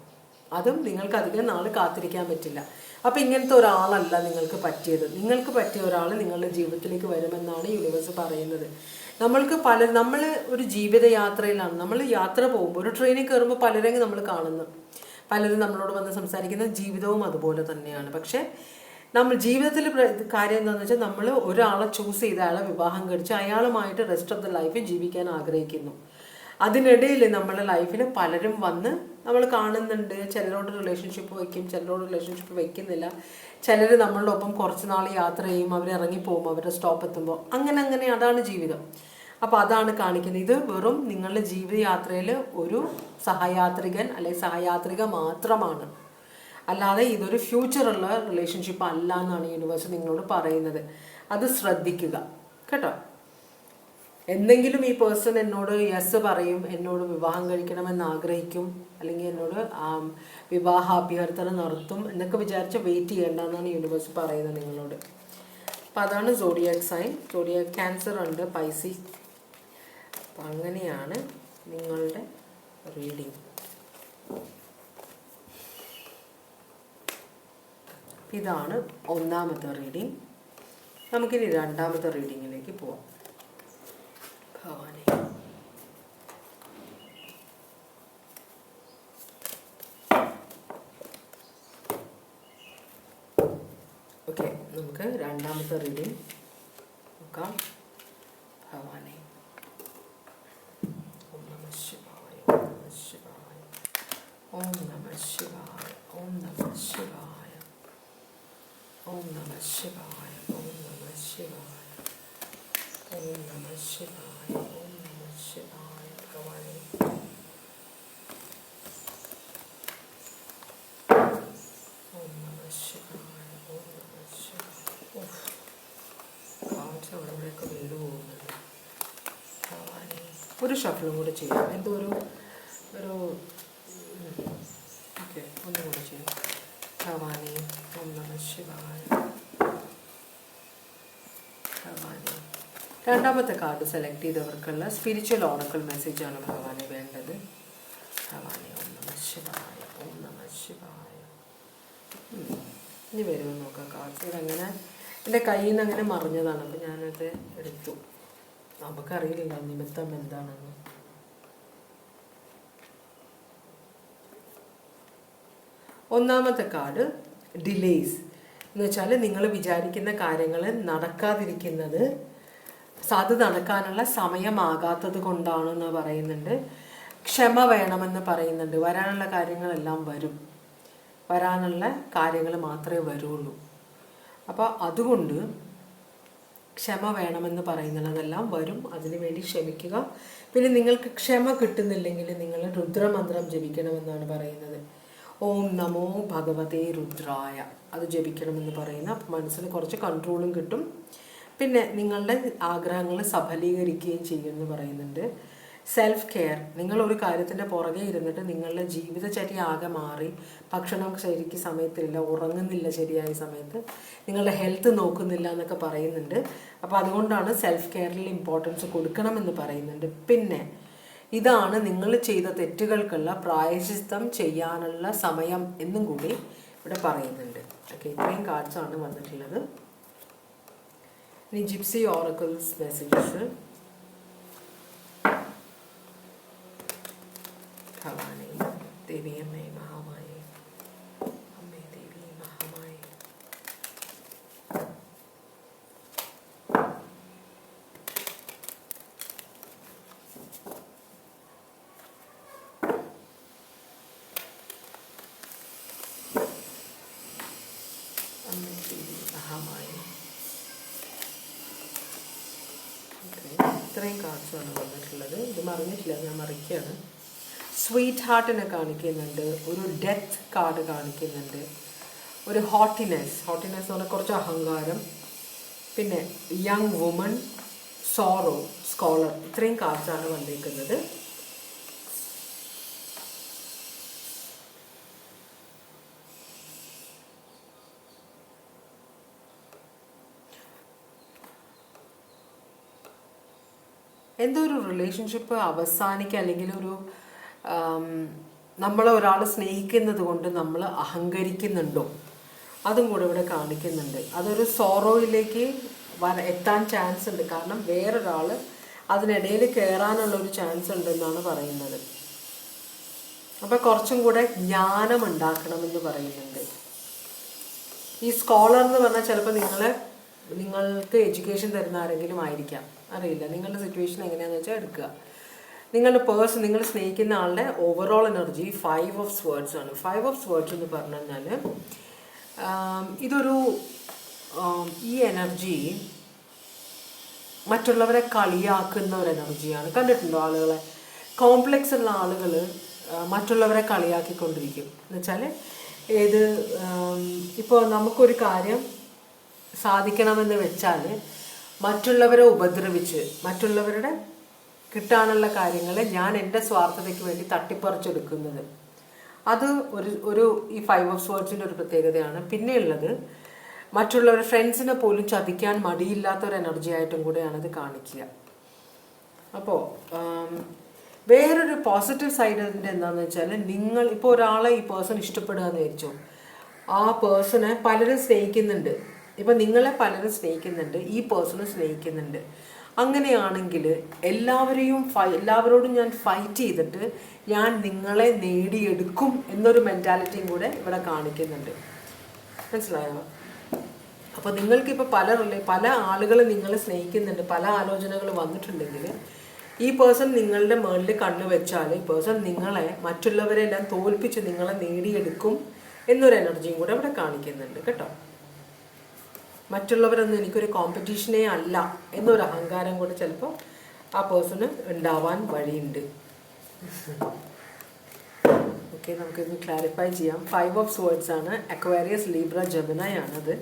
അതും നിങ്ങൾക്ക് അധികം നാൾ കാത്തിരിക്കാൻ പറ്റില്ല. അപ്പോൾ ഇങ്ങനത്തെ ഒരാളല്ല നിങ്ങൾക്ക് പറ്റിയത്. നിങ്ങൾക്ക് പറ്റിയ ഒരാൾ നിങ്ങളുടെ ജീവിതത്തിലേക്ക് വരുമെന്നാണ് യൂണിവേഴ്സ് പറയുന്നത്. നമ്മൾ ഒരു ജീവിതയാത്രയിലാണ്. നമ്മൾ യാത്ര പോകുമ്പോൾ ഒരു ട്രെയിനിൽ കയറുമ്പോൾ പലരെയും നമ്മൾ കാണുന്നു, പലരും നമ്മളോട് വന്ന് സംസാരിക്കുന്ന ജീവിതവും അതുപോലെ തന്നെയാണ്. പക്ഷേ നമ്മൾ ജീവിതത്തിൽ കാര്യം എന്താണെന്ന് വെച്ചാൽ നമ്മൾ ഒരാളെ ചൂസ് ചെയ്ത് അയാളെ വിവാഹം കഴിച്ച് അയാളുമായിട്ട് റെസ്റ്റ് ഓഫ് ദ ലൈഫ് ജീവിക്കാൻ ആഗ്രഹിക്കുന്നു. അതിനിടയിൽ നമ്മുടെ ലൈഫിൽ പലരും വന്ന് നമ്മൾ കാണുന്നുണ്ട്. ചിലരോട് റിലേഷൻഷിപ്പ് വയ്ക്കും, ചിലരോട് റിലേഷൻഷിപ്പ് വയ്ക്കുന്നില്ല. ചിലർ നമ്മളുടെ ഒപ്പം കുറച്ച് നാൾ യാത്ര ചെയ്യും, അവർ ഇറങ്ങിപ്പോകും അവരുടെ സ്റ്റോപ്പ് എത്തുമ്പോൾ. അങ്ങനെ അതാണ് ജീവിതം. അപ്പോൾ അതാണ് കാണിക്കുന്നത്. ഇത് വെറും നിങ്ങളുടെ ജീവിതയാത്രയിൽ ഒരു സഹയാത്രികൻ അല്ലെങ്കിൽ സഹയാത്രിക മാത്രമാണ്, അല്ലാതെ ഇതൊരു ഫ്യൂച്ചറുള്ള റിലേഷൻഷിപ്പ് അല്ല എന്നാണ് യൂണിവേഴ്സ് നിങ്ങളോട് പറയുന്നത്. അത് ശ്രദ്ധിക്കുക കേട്ടോ. എന്തെങ്കിലും ഈ പേഴ്സൺ എന്നോട് യെസ് പറയും, എന്നോട് വിവാഹം കഴിക്കണമെന്ന് ആഗ്രഹിക്കും, അല്ലെങ്കിൽ എന്നോട് വിവാഹ അഭ്യർത്ഥന നടത്തും എന്നൊക്കെ വിചാരിച്ച് വെയിറ്റ് ചെയ്യേണ്ടെന്നാണ് യൂണിവേഴ്സ് പറയുന്നത് നിങ്ങളോട്. അപ്പം അതാണ് സോഡിയാക് സൈൻ. സോഡിയാക് ക്യാൻസർ ഉണ്ട്, പൈസീസ്. അപ്പം അങ്ങനെയാണ് നിങ്ങളുടെ റീഡിങ്. ഇതാണ് ഒന്നാമത്തെ റീഡിങ്. നമുക്കിനി രണ്ടാമത്തെ റീഡിങ്ങിലേക്ക് പോവാം. ഭവാനി, ഓക്കെ, നമുക്ക് രണ്ടാമത്തെ റീഡിങ് നോക്കാം. ഭവാനി, ഓം നമഃ ശിവായ, ഓം നമഃ ശിവായ, ഓം നമഃ ശിവായ, ഓം നമഃ ശിവായ, ഓം നമഃ ശിവായ, ഓം നമഃ ശിവായ, ഓം നമഃ ശിവായ, ഓം നമഃ ശിവായ. ഭവാനി, ഓം നമഃ ശിവായ, ഓം നമഃ ശിവായ. കാഴ്ച അവിടെ ഇവിടെയൊക്കെ വീട് പോകുന്നുണ്ട്. ഭവാനി, ഒരു ഷഫിളും കൂടെ ചെയ്യാം. എന്തോ ഒരു ഓക്കെ, ഒന്നും കൂടെ ചെയ്യാം. ഭവാനി, ഓം നമഃ ശിവായ. ഭവാനി, രണ്ടാമത്തെ കാർഡ് സെലക്ട് ചെയ്തവർക്കുള്ള സ്പിരിച്വൽ ഓറക്കിൾ മെസ്സേജാണ് ഭഗവാനെ വേണ്ടത്. ഭവാനി, ഓം നമഃ ശിവായ, ഓം നമഃ ശിവായ. ഇനി വരുമെന്ന് നോക്കാം കാർഡ്സ്. ഇതങ്ങനെ എൻ്റെ കയ്യിൽ നിന്ന് അങ്ങനെ മറിഞ്ഞതാണ്, അപ്പോൾ ഞാനത് എടുത്തു. നമുക്കറിയില്ല നിമിത്തം എന്താണെന്ന്. ഒന്നാമത്തെ കാർഡ് ഡിലേയ്സ് എന്ന് വെച്ചാൽ നിങ്ങൾ വിചാരിക്കുന്ന കാര്യങ്ങൾ നടക്കാതിരിക്കുന്നത്, അത് നടക്കാനുള്ള സമയമാകാത്തത് കൊണ്ടാണെന്ന് പറയുന്നുണ്ട്. ക്ഷമ വേണമെന്ന് പറയുന്നുണ്ട്. വരാനുള്ള കാര്യങ്ങളെല്ലാം വരും, വരാനുള്ള കാര്യങ്ങൾ മാത്രമേ വരുള്ളൂ. അപ്പോൾ അതുകൊണ്ട് ക്ഷമ വേണമെന്ന് പറയുന്നത്, അതെല്ലാം വരും, അതിനു വേണ്ടി ക്ഷമിക്കുക. പിന്നെ നിങ്ങൾക്ക് ക്ഷമ കിട്ടുന്നില്ലെങ്കിൽ നിങ്ങൾ രുദ്രമന്ത്രം ജപിക്കണമെന്നാണ് പറയുന്നത്. ഓം നമോ ഭഗവതേ രുദ്രായ, അത് ജപിക്കണമെന്ന് പറയുന്ന. അപ്പം മനസ്സിന് കുറച്ച് കൺട്രോളും കിട്ടും. പിന്നെ നിങ്ങളുടെ ആഗ്രഹങ്ങൾ സഫലീകരിക്കുകയും ചെയ്യുമെന്ന് പറയുന്നുണ്ട്. സെൽഫ് കെയർ, നിങ്ങളൊരു കാര്യത്തിൻ്റെ പുറകെ ഇരുന്നിട്ട് നിങ്ങളുടെ ജീവിതചര്യ ആകെ മാറി, ഭക്ഷണം ശരിക്ക് സമയത്തില്ല, ഉറങ്ങുന്നില്ല ശരിയായ സമയത്ത്, നിങ്ങളുടെ ഹെൽത്ത് നോക്കുന്നില്ല എന്നൊക്കെ പറയുന്നുണ്ട്. അപ്പോൾ അതുകൊണ്ടാണ് സെൽഫ് കെയറിൽ ഇമ്പോർട്ടൻസ് കൊടുക്കണമെന്ന് പറയുന്നുണ്ട്. പിന്നെ ഇതാണ് നിങ്ങൾ ചെയ്ത തെറ്റുകൾക്കുള്ള പ്രായശ്ചിത്തം ചെയ്യാനുള്ള സമയം എന്നും കൂടി ഇവിടെ പറയുന്നുണ്ട്. ഓക്കെ, ഇത്രയും കാർഡ്സാണ് വന്നിട്ടുള്ളത്. ഇനി ജിപ്സി ഓറക്കിൾസ് മെസ്സേജസ്. ഭവാനി, ദേവിയമ്മേ മഹാമായി, അമ്മേ ദേവി മഹാമായി. അമ്മേ ദേവി മഹാമായി. ഇത്രയും കാർഡ്സാണ് വന്നിട്ടുള്ളത്. ഇത് മറിഞ്ഞിട്ടില്ല, ഞാൻ മറിക്കുകയാണ്. സ്വീറ്റ് ഹാർട്ടിനെ കാണിക്കുന്നുണ്ട്, ഒരു ഡെത്ത് കാർഡ് കാണിക്കുന്നുണ്ട്, ഒരു ഹോട്ടിനെസ് എന്ന് പറഞ്ഞാൽ കുറച്ച് അഹങ്കാരം, പിന്നെ യങ് വുമൺ, സോറോ, സ്കോളർ. ഇത്രയും കാർഡ്സാണ് വന്നിരിക്കുന്നത്. എന്തോ ഒരു റിലേഷൻഷിപ്പ് അവസാനിക്കുക, അല്ലെങ്കിൽ ഒരു നമ്മളെ ഒരാൾ സ്നേഹിക്കുന്നത് കൊണ്ട് നമ്മൾ അഹങ്കരിക്കുന്നുണ്ടോ, അതും കൂടെ ഇവിടെ കാണിക്കുന്നുണ്ട്. അതൊരു സോറോയിലേക്ക് എത്താൻ ചാൻസ് ഉണ്ട്. കാരണം വേറൊരാൾ അതിനിടയിൽ കയറാനുള്ളൊരു ചാൻസ് ഉണ്ടെന്നാണ് പറയുന്നത്. അപ്പോൾ കുറച്ചും കൂടെ ജ്ഞാനം ഉണ്ടാക്കണമെന്ന് പറയുന്നുണ്ട്. ഈ സ്കോളർ എന്ന് പറഞ്ഞാൽ ചിലപ്പോൾ നിങ്ങൾക്ക് എഡ്യൂക്കേഷൻ തരുന്ന ആരെങ്കിലും ആയിരിക്കാം, അറിയില്ല. നിങ്ങളുടെ സിറ്റുവേഷൻ എങ്ങനെയാണെന്ന് വെച്ചാൽ എടുക്കുക. നിങ്ങളുടെ പേഴ്സൺ, നിങ്ങൾ സ്നേഹിക്കുന്ന ആളുടെ ഓവറോൾ എനർജി 5 ഓഫ് സ്വേർഡ്സ് ആണ്. 5 ഓഫ് സ്വേർഡ്സ് എന്ന് പറഞ്ഞു കഴിഞ്ഞാൽ ഇതൊരു ഈ എനർജി മറ്റുള്ളവരെ കളിയാക്കുന്ന ഒരു എനർജിയാണ്. കണ്ടിട്ടുണ്ടോ ആളുകളെ? കോംപ്ലക്സ് ഉള്ള ആളുകൾ മറ്റുള്ളവരെ കളിയാക്കിക്കൊണ്ടിരിക്കും. എന്നുവെച്ചാൽ ഇപ്പോൾ നമുക്കൊരു കാര്യം സാധിക്കണമെന്ന് വെച്ചാൽ മറ്റുള്ളവരെ ഉപദ്രവിച്ച് മറ്റുള്ളവരുടെ കിട്ടാനുള്ള കാര്യങ്ങൾ ഞാൻ എൻ്റെ സ്വാർത്ഥതയ്ക്ക് വേണ്ടി തട്ടിപ്പറിച്ചെടുക്കുന്നത്, അത് ഈ 5 ഓഫ് സ്വേർഡ്സിൻ്റെ ഒരു പ്രത്യേകതയാണ്. പിന്നെയുള്ളത് മറ്റുള്ളവരുടെ ഫ്രണ്ട്സിനെ പോലും ചതിക്കാൻ മടിയില്ലാത്തൊരു എനർജി ആയിട്ടും കൂടെയാണ് ഇത് കാണിക്കുക. അപ്പോൾ വേറൊരു പോസിറ്റീവ് സൈഡ് അതിൻ്റെ എന്താണെന്ന് വെച്ചാൽ, നിങ്ങൾ ഇപ്പോൾ ഒരാളെ ഈ പേഴ്സൺ ഇഷ്ടപ്പെടുക എന്ന് വിചാരിച്ചോ, ആ പേഴ്സണെ പലരും സ്നേഹിക്കുന്നുണ്ട്. ഇപ്പം നിങ്ങളെ പലരും സ്നേഹിക്കുന്നുണ്ട്, ഈ പേഴ്സണെ സ്നേഹിക്കുന്നുണ്ട്. അങ്ങനെയാണെങ്കിൽ എല്ലാവരോടും ഞാൻ ഫൈറ്റ് ചെയ്തിട്ട് ഞാൻ നിങ്ങളെ നേടിയെടുക്കും എന്നൊരു മെൻറ്റാലിറ്റിയും കൂടെ ഇവിടെ കാണിക്കുന്നുണ്ട്. മനസ്സിലായോ? അപ്പോൾ നിങ്ങൾക്കിപ്പോൾ പല ആളുകൾ നിങ്ങളെ സ്നേഹിക്കുന്നുണ്ട്, പല ആലോചനകൾ വന്നിട്ടുണ്ടെങ്കിൽ ഈ പേഴ്സൺ നിങ്ങളുടെ മുകളിൽ കണ്ണു വെച്ചാൽ ഈ പേഴ്സൺ മറ്റുള്ളവരെല്ലാം തോൽപ്പിച്ച് നിങ്ങളെ നേടിയെടുക്കും എന്നൊരു എനർജിയും കൂടെ ഇവിടെ കാണിക്കുന്നുണ്ട് കേട്ടോ. മറ്റുള്ളവരൊന്നും എനിക്കൊരു കോമ്പറ്റീഷനേ അല്ല എന്നൊരു അഹങ്കാരം കൂടെ ചിലപ്പോൾ ആ പേഴ്സണ് ഉണ്ടാവാൻ വഴിയുണ്ട്. ഓക്കെ, നമുക്കിന്ന് ക്ലാരിഫൈ ചെയ്യാം. 5 ഓഫ് സ്വേർഡ്സ് ആണ്. അക്വേറിയസ്, ലീബ്ര, ജെമിനി ആണത്.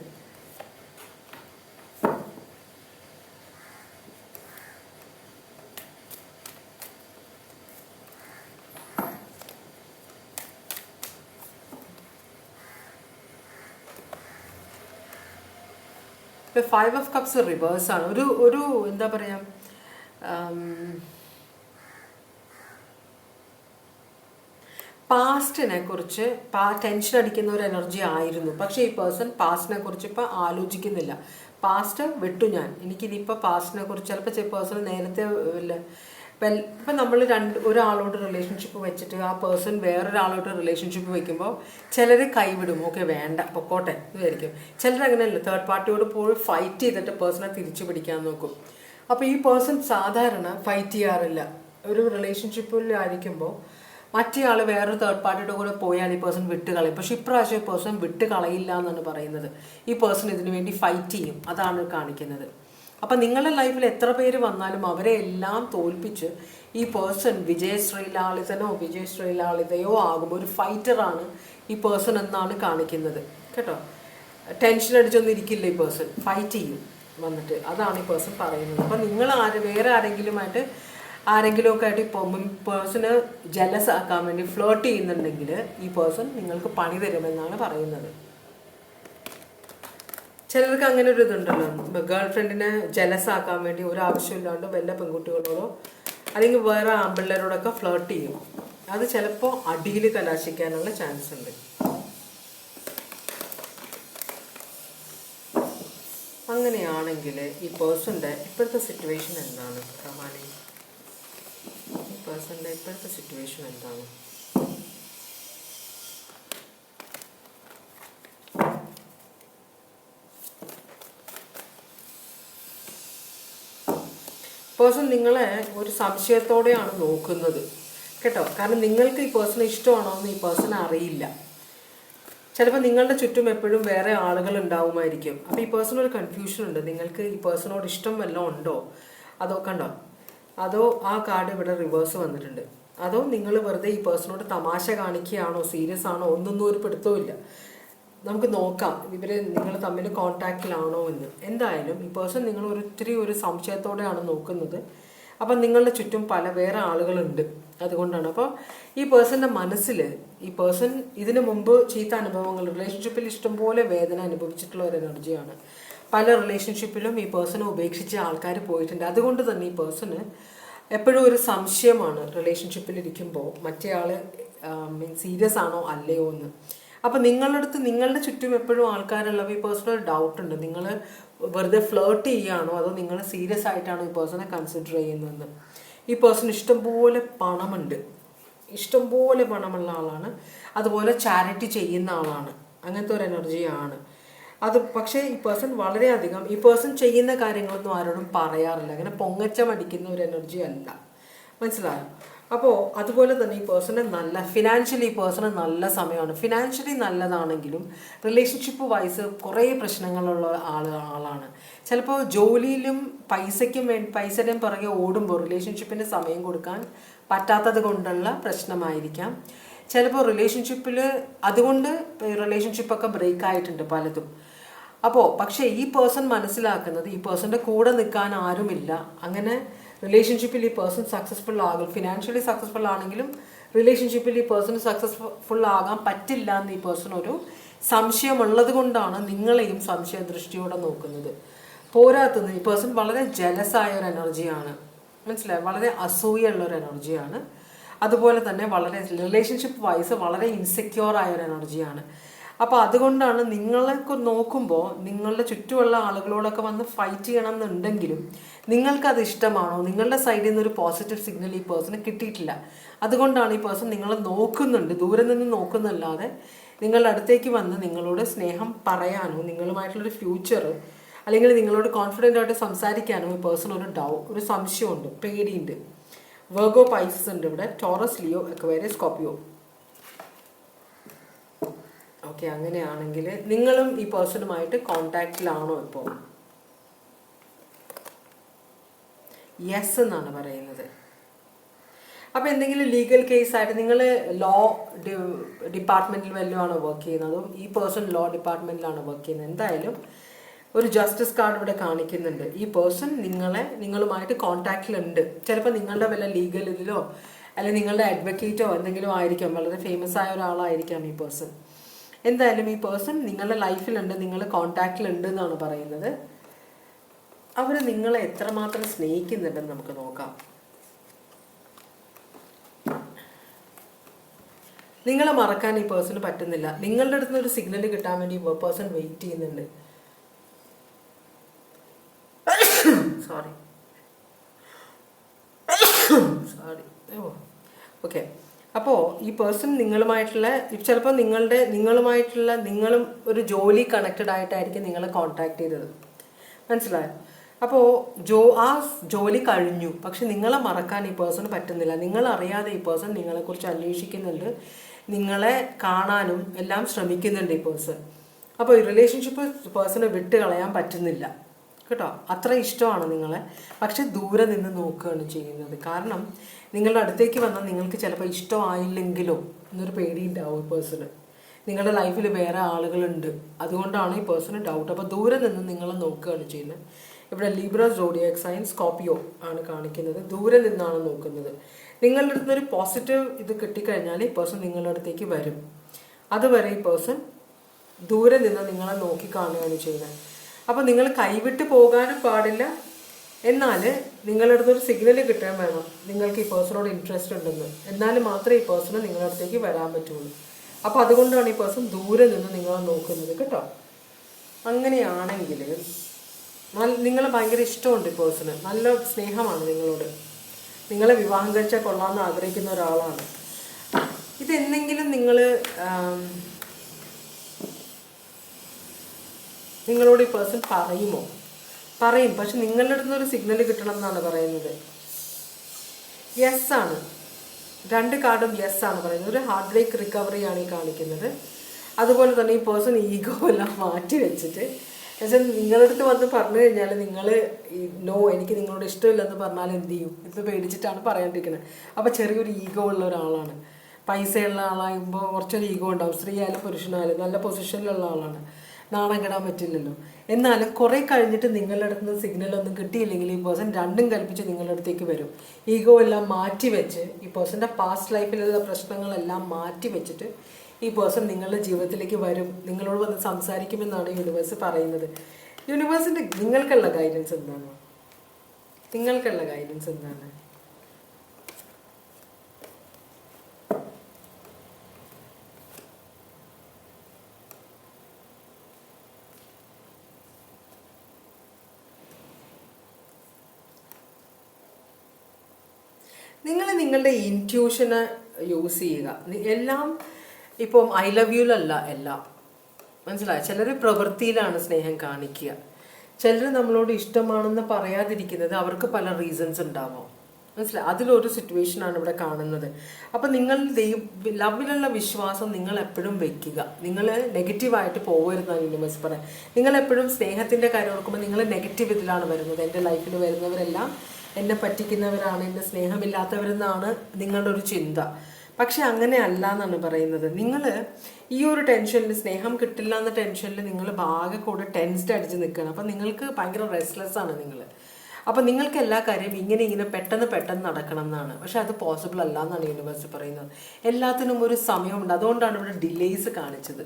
ഇപ്പോൾ 5 ഓഫ് കപ്സ് റിവേഴ്സാണ്. ഒരു എന്താ പറയുക, പാസ്റ്റിനെ കുറിച്ച് ടെൻഷൻ അടിക്കുന്ന ഒരു എനർജി ആയിരുന്നു. പക്ഷേ ഈ പേഴ്സൺ പാസ്റ്റിനെ കുറിച്ച് ഇപ്പോൾ ആലോചിക്കുന്നില്ല. പാസ്റ്റ് വിട്ടു ഞാൻ, എനിക്കിനിപ്പോൾ പാസ്റ്റിനെ കുറിച്ച് ചിലപ്പോൾ പേഴ്സൺ നേരത്തെ ഇപ്പം നമ്മൾ ഒരാളോട് റിലേഷൻഷിപ്പ് വെച്ചിട്ട് ആ പേഴ്സൺ വേറൊരാളോട് റിലേഷൻഷിപ്പ് വെക്കുമ്പോൾ ചിലർ കൈവിടും, ഓക്കെ വേണ്ട പൊക്കോട്ടെ എന്ന് വിചാരിക്കും. ചിലരങ്ങനെയല്ല, തേർഡ് പാർട്ടിയോട് പോയി ഫൈറ്റ് ചെയ്തിട്ട് പേഴ്സണെ തിരിച്ചു പിടിക്കാൻ നോക്കും. അപ്പോൾ ഈ പേഴ്സൺ സാധാരണ ഫൈറ്റ് ചെയ്യാറില്ല. ഒരു റിലേഷൻഷിപ്പിലായിരിക്കുമ്പോൾ മറ്റേ ആൾ വേറൊരു തേർഡ് പാർട്ടിയുടെ കൂടെ പോയാൽ ഈ പേഴ്സൺ വിട്ട് കളയും. പക്ഷെ ഇപ്രാവശ്യം പേഴ്സൺ വിട്ട് കളയില്ല എന്നാണ് പറയുന്നത്. ഈ പേഴ്സൺ ഇതിനു വേണ്ടി ഫൈറ്റ് ചെയ്യും, അതാണ് കാണിക്കുന്നത്. അപ്പം നിങ്ങളുടെ ലൈഫിൽ എത്ര പേര് വന്നാലും അവരെ എല്ലാം തോൽപ്പിച്ച് ഈ പേഴ്സൺ വിജയശ്രീലാളിതയോ ആകുമ്പോൾ ഒരു ഫൈറ്ററാണ് ഈ പേഴ്സൺ എന്നാണ് കാണിക്കുന്നത് കേട്ടോ. ടെൻഷൻ അടിച്ചൊന്നും ഇരിക്കില്ല, ഈ പേഴ്സൺ ഫൈറ്റ് ചെയ്യും വന്നിട്ട്, അതാണ് ഈ പേഴ്സൺ പറയുന്നത്. അപ്പം നിങ്ങൾ വേറെ ആരെങ്കിലുമൊക്കെ ആയിട്ട് പേഴ്സണ് ജലസ് ആക്കാൻ വേണ്ടി ഫ്ലേർട്ട് ചെയ്യുന്നുണ്ടെങ്കിൽ ഈ പേഴ്സൺ നിങ്ങൾക്ക് പണി തരുമെന്നാണ് പറയുന്നത്. ചിലർക്ക് അങ്ങനെ ഒരു ഇതുണ്ടല്ലോ, ഗേൾ ഫ്രണ്ടിനെ ജലസ് ആക്കാൻ വേണ്ടി ഒരാവശ്യമില്ലാണ്ട് വല്ല പെൺകുട്ടികളോടോ അല്ലെങ്കിൽ വേറെ ആമ്പിള്ളേരോടൊക്കെ ഫ്ലേർട്ട് ചെയ്യും. അത് ചിലപ്പോൾ അടിയിൽ കലാശിക്കാനുള്ള ചാൻസ് ഉണ്ട്. അങ്ങനെയാണെങ്കിൽ ഈ പേഴ്സൻ്റെ ഇപ്പോഴത്തെ സിറ്റുവേഷൻ എന്താണ് പ്രമാണി? ഈ പേഴ്സൻ്റെ ഇപ്പോഴത്തെ സിറ്റുവേഷൻ എന്താണ്? പേഴ്സൺ നിങ്ങളെ ഒരു സംശയത്തോടെയാണ് നോക്കുന്നത് കേട്ടോ. കാരണം നിങ്ങൾക്ക് ഈ പേഴ്സണെ ഇഷ്ടമാണോ എന്ന് ഈ പേഴ്സണെ അറിയില്ല. ചിലപ്പോൾ നിങ്ങളുടെ ചുറ്റും എപ്പോഴും വേറെ ആളുകൾ ഉണ്ടാവുമായിരിക്കും. അപ്പോൾ ഈ പേഴ്സൺ ഒരു കൺഫ്യൂഷൻ ഉണ്ട്, നിങ്ങൾക്ക് ഈ പേഴ്സണോട് ഇഷ്ടം വല്ലതും ഉണ്ടോ അതോ കണ്ടോ. അതോ ആ കാർഡ് ഇവിടെ റിവേഴ്സ് വന്നിട്ടുണ്ട്, അതോ നിങ്ങൾ വെറുതെ ഈ പേഴ്സണോട് തമാശ കാണിക്കുകയാണോ, സീരിയസ് ആണോ, ഒന്നൊന്നും ഒരു പിടുത്തവും. നമുക്ക് നോക്കാം നിങ്ങൾ തമ്മിൽ കോൺടാക്റ്റിലാണോ എന്ന്. എന്തായാലും ഈ പേഴ്സൺ നിങ്ങൾ ഒരു സംശയത്തോടെയാണ് നോക്കുന്നത്. അപ്പം നിങ്ങളുടെ ചുറ്റും വേറെ ആളുകളുണ്ട്, അതുകൊണ്ടാണ്. അപ്പോൾ ഈ പേഴ്സൻ്റെ മനസ്സിൽ ഈ പേഴ്സൺ ഇതിനു മുമ്പ് ചീത്ത അനുഭവങ്ങൾ, റിലേഷൻഷിപ്പിൽ ഇഷ്ടംപോലെ വേദന അനുഭവിച്ചിട്ടുള്ള ഒരു എനർജിയാണ്. പല റിലേഷൻഷിപ്പിലും ഈ പേഴ്സണെ ഉപേക്ഷിച്ച് ആൾക്കാർ പോയിട്ടുണ്ട്. അതുകൊണ്ട് തന്നെ ഈ പേഴ്സണ് എപ്പോഴും ഒരു സംശയമാണ് റിലേഷൻഷിപ്പിലിരിക്കുമ്പോൾ മറ്റേ ആൾ സീരിയസ് ആണോ അല്ലയോ എന്ന്. അപ്പം നിങ്ങളുടെ ചുറ്റും എപ്പോഴും ആൾക്കാരുള്ളപ്പോൾ ഈ പേഴ്സണൽ ഡൗട്ട് ഉണ്ട്, നിങ്ങൾ വെറുതെ ഫ്ലേർട്ട് ചെയ്യുകയാണോ അതോ നിങ്ങൾ സീരിയസ് ആയിട്ടാണോ ഈ പേഴ്സണെ കൺസിഡർ ചെയ്യുന്നതെന്ന്. ഈ പേഴ്സൺ ഇഷ്ടംപോലെ പണമുണ്ട്, ഇഷ്ടംപോലെ പണമുള്ള ആളാണ്, അതുപോലെ ചാരിറ്റി ചെയ്യുന്ന ആളാണ്, അങ്ങനത്തെ ഒരു എനർജിയാണ് അത്. പക്ഷേ ഈ പേഴ്സൺ വളരെയധികം ഈ പേഴ്സൺ ചെയ്യുന്ന കാര്യങ്ങളൊന്നും ആരോടും പറയാറില്ല, അങ്ങനെ പൊങ്ങച്ചം അടിക്കുന്ന ഒരു എനർജി അല്ല, മനസ്സിലായോ? അപ്പോൾ അതുപോലെ തന്നെ ഈ പേഴ്സണ് ഫിനാൻഷ്യലി ഈ പേഴ്സണ് നല്ല സമയമാണ്. ഫിനാൻഷ്യലി നല്ലതാണെങ്കിലും റിലേഷൻഷിപ്പ് വൈസ് കുറേ പ്രശ്നങ്ങളുള്ള ആളാണ്. ചിലപ്പോൾ ജോലിയിലും പൈസയുടെയും പുറകെ ഓടുമ്പോൾ റിലേഷൻഷിപ്പിന് സമയം കൊടുക്കാൻ പറ്റാത്തത് കൊണ്ടുള്ള പ്രശ്നമായിരിക്കാം. ചിലപ്പോൾ റിലേഷൻഷിപ്പിൽ അതുകൊണ്ട് റിലേഷൻഷിപ്പൊക്കെ ബ്രേക്ക് ആയിട്ടുണ്ട് പലതും. പക്ഷേ ഈ പേഴ്സൺ മനസ്സിലാക്കുന്നത് ഈ പേഴ്സൻ്റെ കൂടെ നിൽക്കാൻ ആരുമില്ല. അങ്ങനെ റിലേഷൻഷിപ്പിൽ ഈ പേഴ്സൺ സക്സസ്ഫുൾ ആകും. ഫിനാൻഷ്യലി സക്സസ്ഫുൾ ആണെങ്കിലും റിലേഷൻഷിപ്പിൽ ഈ പേഴ്സൺ സക്സസ്ഫുൾ ആകാൻ പറ്റില്ല എന്ന് ഈ പേഴ്സൺ ഒരു സംശയമുള്ളത് കൊണ്ടാണ് നിങ്ങളെയും സംശയദൃഷ്ടിയോടെ നോക്കുന്നത്. പോരാത്തത് ഈ പേഴ്സൺ വളരെ ജലസായ ഒരു എനർജിയാണ്, മനസ്സിലായി, വളരെ അസൂയുള്ള ഒരു എനർജിയാണ്. അതുപോലെ തന്നെ വളരെ റിലേഷൻഷിപ്പ് വൈസ് വളരെ ഇൻസെക്യൂർ ആയ ഒരു എനർജിയാണ്. അപ്പോൾ അതുകൊണ്ടാണ് നിങ്ങളൊക്കെ നോക്കുമ്പോൾ നിങ്ങളുടെ ചുറ്റുമുള്ള ആളുകളോടൊക്കെ വന്ന് ഫൈറ്റ് ചെയ്യണം എന്നുണ്ടെങ്കിലും നിങ്ങൾക്കത് ഇഷ്ടമാണോ, നിങ്ങളുടെ സൈഡിൽ നിന്നൊരു പോസിറ്റീവ് സിഗ്നൽ ഈ പേഴ്സണ് കിട്ടിയിട്ടില്ല. അതുകൊണ്ടാണ് ഈ പേഴ്സൺ നിങ്ങളെ നോക്കുന്നുണ്ട്, ദൂരെ നിന്ന് നോക്കുന്നല്ലാതെ നിങ്ങളുടെ അടുത്തേക്ക് വന്ന് നിങ്ങളോട് സ്നേഹം പറയാനോ നിങ്ങളുമായിട്ടുള്ളൊരു ഫ്യൂച്ചർ അല്ലെങ്കിൽ നിങ്ങളോട് കോൺഫിഡൻ്റ് ആയിട്ട് സംസാരിക്കാനോ ഈ പേഴ്സൺ ഒരു സംശയമുണ്ട്, പേടിയുണ്ട്. വെർഗോ പൈസസ് ഉണ്ട് ഇവിടെ, Taurus, Leo, Aquarius, Scorpio. Okay, അങ്ങനെയാണെങ്കിൽ നിങ്ങളും ഈ പേഴ്സണുമായിട്ട് കോണ്ടാക്റ്റിലാണോ ഇപ്പോൾ? യെസ് എന്നാണ് പറയുന്നത്. അപ്പോൾ എന്തെങ്കിലും ലീഗൽ കേസായിട്ട് നിങ്ങൾ ലോ ഡിപ്പാർട്ട്മെൻറ്റിൽ വല്ലതും ആണോ വർക്ക് ചെയ്യുന്നത്? ഈ പേഴ്സൺ ലോ ഡിപ്പാർട്ട്മെൻറ്റിലാണ് വർക്ക് ചെയ്യുന്നത്. എന്തായാലും ഒരു ജസ്റ്റിസ് കാർഡ് ഇവിടെ കാണിക്കുന്നുണ്ട്. ഈ പേഴ്സൺ നിങ്ങളുമായിട്ട് കോണ്ടാക്റ്റിലുണ്ട്. ചിലപ്പോൾ നിങ്ങളുടെ വല്ല ലീഗൽ ഇതിലോ അല്ലെങ്കിൽ നിങ്ങളുടെ അഡ്വക്കേറ്റോ എന്തെങ്കിലും ആയിരിക്കാം, വളരെ ഫേമസ് ആയ ഒരാളായിരിക്കാം ഈ പേഴ്സൺ. എന്തായാലും ഈ പേഴ്സൺ നിങ്ങളുടെ ലൈഫിലുണ്ട്, നിങ്ങൾ കോണ്ടാക്റ്റിലുണ്ട് എന്നാണ് പറയുന്നത്. അവർ നിങ്ങളെ എത്രമാത്രം സ്നേഹിക്കുന്നുണ്ടെന്ന് നമുക്ക് നോക്കാം. നിങ്ങളെ മറക്കാൻ ഈ പേഴ്സണ് പറ്റുന്നില്ല. നിങ്ങളുടെ അടുത്ത് നിന്ന് ഒരു സിഗ്നൽ കിട്ടാൻ വേണ്ടി ഈ പേഴ്സൺ വെയിറ്റ് ചെയ്യുന്നുണ്ട്. Sorry okay. അപ്പോൾ ഈ പേഴ്സൺ ചിലപ്പോൾ നിങ്ങളും ഒരു ജോലി കണക്റ്റഡ് ആയിട്ടായിരിക്കും നിങ്ങളെ കോൺടാക്ട് ചെയ്തത്, മനസ്സിലായോ? അപ്പോൾ ആ ജോലി കഴിഞ്ഞു, പക്ഷെ നിങ്ങളെ മറക്കാൻ ഈ പേഴ്സൺ പറ്റുന്നില്ല. നിങ്ങളറിയാതെ ഈ പേഴ്സൺ നിങ്ങളെക്കുറിച്ച് അന്വേഷിക്കുന്നുണ്ട്, നിങ്ങളെ കാണാനും എല്ലാം ശ്രമിക്കുന്നുണ്ട് ഈ പേഴ്സൺ. അപ്പോൾ ഈ റിലേഷൻഷിപ്പ് പേഴ്സണെ വിട്ട് കളയാൻ പറ്റുന്നില്ല കേട്ടോ, അത്ര ഇഷ്ടമാണ് നിങ്ങളെ. പക്ഷെ ദൂരെ നിന്ന് നോക്കുകയാണ് ചെയ്യുന്നത്. കാരണം നിങ്ങളുടെ അടുത്തേക്ക് വന്നാൽ നിങ്ങൾക്ക് ചിലപ്പോൾ ഇഷ്ടമായില്ലെങ്കിലോ എന്നൊരു പേടിയുണ്ടാവും ഈ പേഴ്സണ്. നിങ്ങളുടെ ലൈഫിൽ വേറെ ആളുകളുണ്ട്, അതുകൊണ്ടാണ് ഈ പേഴ്സണ് ഡൗട്ട്. അപ്പോൾ ദൂരെ നിന്ന് നിങ്ങളെ നോക്കുകയാണ് ചെയ്യുന്നത്. ഇവിടെ ലിബ്ര, സോഡിയാക് സൈൻ, സ്കോർപ്പിയോ ആണ് കാണിക്കുന്നത്. ദൂരെ നിന്നാണ് നോക്കുന്നത്. നിങ്ങളുടെ അടുത്ത് ഒരു പോസിറ്റീവ് ഇത് കിട്ടിക്കഴിഞ്ഞാൽ ഈ പേഴ്സൺ നിങ്ങളുടെ അടുത്തേക്ക് വരും. അതുവരെ ഈ പേഴ്സൺ ദൂരെ നിന്ന് നിങ്ങളെ നോക്കി കാണുകയാണ് ചെയ്യുന്നത്. അപ്പോൾ നിങ്ങൾ കൈവിട്ട് പോകാനും പാടില്ല, എന്നാൽ നിങ്ങളുടെ അടുത്തൊരു സിഗ്നൽ കിട്ടാൻ വേണം നിങ്ങൾക്ക് ഈ പേഴ്സണോട് ഇൻട്രസ്റ്റ് ഉണ്ടെന്ന്. എന്നാൽ മാത്രമേ ഈ പേഴ്സണ് നിങ്ങളുടെ അടുത്തേക്ക് വരാൻ പറ്റുള്ളൂ. അപ്പോൾ അതുകൊണ്ടാണ് ഈ പേഴ്സൺ ദൂരെ നിന്ന് നിങ്ങളെ നോക്കുന്നത് കേട്ടോ. അങ്ങനെയാണെങ്കിൽ നിങ്ങളെ ഭയങ്കര ഇഷ്ടമുണ്ട് ഈ പേഴ്സണ്, നല്ല സ്നേഹമാണ് നിങ്ങളോട്. നിങ്ങളെ വിവാഹം കഴിച്ചാൽ കൊള്ളാമെന്ന് ആഗ്രഹിക്കുന്ന ഒരാളാണ്. ഇതെന്തെങ്കിലും നിങ്ങളോട് ഈ പേഴ്സൺ പറയുമോ? പറയും, പക്ഷെ നിങ്ങളുടെ അടുത്ത് നിന്ന് ഒരു സിഗ്നൽ കിട്ടണം എന്നാണ് പറയുന്നത്. യെസ് ആണ്, 2 കാർഡും യെസ് ആണ് പറയുന്നത്. ഒരു ഹാർട്ട് ബ്രേക്ക് റിക്കവറിയാണ് ഈ കാണിക്കുന്നത്. അതുപോലെ തന്നെ ഈ പേഴ്സൺ ഈഗോ എല്ലാം മാറ്റി വെച്ചിട്ട് എന്നുവെച്ചാൽ നിങ്ങളുടെ അടുത്ത് വന്ന് പറഞ്ഞു കഴിഞ്ഞാൽ നിങ്ങൾ നോ എനിക്ക് നിങ്ങളോട് ഇഷ്ടമില്ലെന്ന് പറഞ്ഞാൽ എന്ത് ചെയ്യും? ഇത് പേടിച്ചിട്ടാണ് പറയാണ്ടിരിക്കുന്നത്. അപ്പോൾ ചെറിയൊരു ഈഗോ ഉള്ള ഒരാളാണ്. പൈസയുള്ള ആളാകുമ്പോൾ കുറച്ചൊരു ഈഗോ ഉണ്ടാവും. സ്ത്രീ ആയാലും പുരുഷനായാലും നല്ല പൊസിഷനിലുള്ള ആളാണ്, നാണം കെടാൻ പറ്റില്ലല്ലോ. എന്നാലും കുറേ കഴിഞ്ഞിട്ട് നിങ്ങളുടെ അടുത്ത് നിന്ന് സിഗ്നലൊന്നും കിട്ടിയില്ലെങ്കിൽ ഈ പേഴ്സൺ രണ്ടും കൽപ്പിച്ച് നിങ്ങളുടെ അടുത്തേക്ക് വരും. ഈഗോ എല്ലാം മാറ്റി വെച്ച്, ഈ പേഴ്സൻ്റെ പാസ്റ്റ് ലൈഫിലുള്ള പ്രശ്നങ്ങളെല്ലാം മാറ്റി വെച്ചിട്ട് ഈ പേഴ്സൺ നിങ്ങളുടെ ജീവിതത്തിലേക്ക് വരും, നിങ്ങളോട് വന്ന് സംസാരിക്കുമെന്നാണ് യൂണിവേഴ്സ് പറയുന്നത്. യൂണിവേഴ്സിൻ്റെ നിങ്ങൾക്കുള്ള ഗൈഡൻസ് എന്താണ്? നിങ്ങൾക്കുള്ള ഗൈഡൻസ് എന്താണ്? നിങ്ങൾ നിങ്ങളുടെ ഇൻറ്റ്യൂഷന് യൂസ് ചെയ്യുക. എല്ലാം ഇപ്പം ഐ ലവ് യുലല്ല എല്ലാം, മനസ്സിലായോ? ചിലർ പ്രവൃത്തിയിലാണ് സ്നേഹം കാണിക്കുക. ചിലർ നമ്മളോട് ഇഷ്ടമാണെന്ന് പറയാതിരിക്കുന്നത് അവർക്ക് പല റീസൺസ് ഉണ്ടാവാം, മനസ്സിലായി? അതിലൊരു സിറ്റുവേഷനാണ് ഇവിടെ കാണുന്നത്. അപ്പം നിങ്ങൾ ലവിലുള്ള വിശ്വാസം നിങ്ങൾ എപ്പോഴും വെക്കുക. നിങ്ങൾ നെഗറ്റീവായിട്ട് പോകരുതെന്നാണ് യൂണിവേഴ്സ് പറയാം. നിങ്ങളെപ്പോഴും സ്നേഹത്തിൻ്റെ കാര്യം ഓർക്കുമ്പോൾ നിങ്ങൾ നെഗറ്റീവ് ഇതിലാണ് വരുന്നത്. എൻ്റെ ലൈഫിൽ വരുന്നവരെല്ലാം എന്നെ പറ്റിക്കുന്നവരാണ്, എന്നെ സ്നേഹമില്ലാത്തവരെന്നാണ് നിങ്ങളുടെ ഒരു ചിന്ത. പക്ഷെ അങ്ങനെ അല്ല എന്നാണ് പറയുന്നത്. നിങ്ങൾ ഈ ഒരു ടെൻഷനിൽ, സ്നേഹം കിട്ടില്ല എന്ന ടെൻഷനിൽ നിങ്ങൾ ആകെ കൂടെ ടെൻസ്ഡ് അടിച്ച് നിൽക്കുകയാണ്. അപ്പം നിങ്ങൾക്ക് ഭയങ്കര റെസ്റ്റ്ലെസ് ആണ് നിങ്ങൾ. അപ്പം നിങ്ങൾക്ക് എല്ലാ കാര്യവും ഇങ്ങനെ പെട്ടെന്ന് നടക്കണം എന്നാണ്. പക്ഷെ അത് പോസിബിൾ അല്ല എന്നാണ് യൂണിവേഴ്സ് പറയുന്നത്. എല്ലാത്തിനും ഒരു സമയമുണ്ട്. അതുകൊണ്ടാണ് ഇവിടെ ഡിലേസ് കാണിച്ചത്,